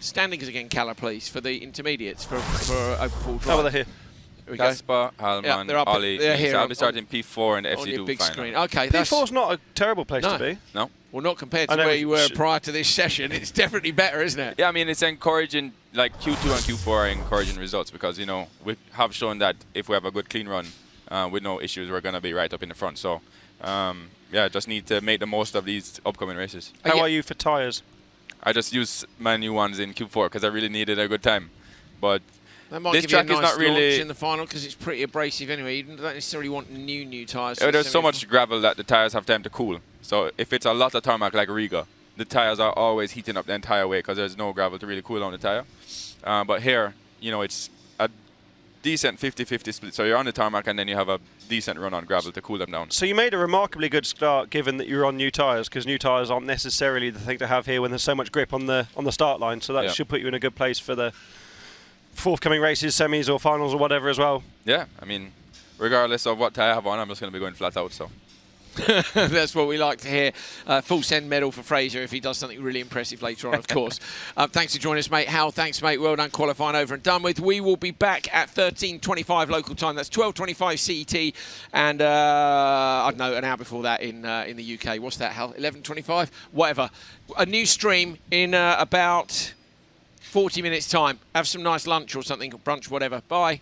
Standings again, Calla, please, for the intermediates for open full drive. Oh, they're here. Here we go. Kasper, Halman, they're up, Ollie. they're here so I'll be starting P4 in the on FC2 your big final. screen. Okay, P4's not a terrible place to be. No. Well, not compared to where you were prior to this session. It's definitely better, isn't it? Yeah, I mean, it's encouraging, like Q2 and Q4 are encouraging results because, you know, we have shown that if we have a good clean run with no issues, we're going to be right up in the front. So, yeah, just need to make the most of these upcoming races. How are you for tyres? I just used my new ones in Q4 because I really needed a good time. But that might this give track you a nice is not really launch in the final because it's pretty abrasive anyway. You don't necessarily want new tyres. There's so much gravel that the tyres have time to cool. So if it's a lot of tarmac like Riga, the tyres are always heating up the entire way because there's no gravel to really cool down the tyre. But here, you know, it's a decent 50-50 split. So you're on the tarmac and then you have a decent run on gravel to cool them down. So you made a remarkably good start given that you're on new tyres, because new tyres aren't necessarily the thing to have here when there's so much grip on the start line. So that should put you in a good place for the forthcoming races, semis or finals or whatever as well. Yeah, I mean, regardless of what tyre I have on, I'm just going to be going flat out. So. That's what we like to hear. Full send medal for Fraser if he does something really impressive later on, of course. Thanks for joining us, mate. Hal, thanks, mate. Well done qualifying over and done with. We will be back at 13:25 local time. That's 12:25 CET, and I don't know, an hour before that in the UK. What's that, Hal? 11:25? Whatever. A new stream in about 40 minutes' time. Have some nice lunch or something, brunch, whatever. Bye.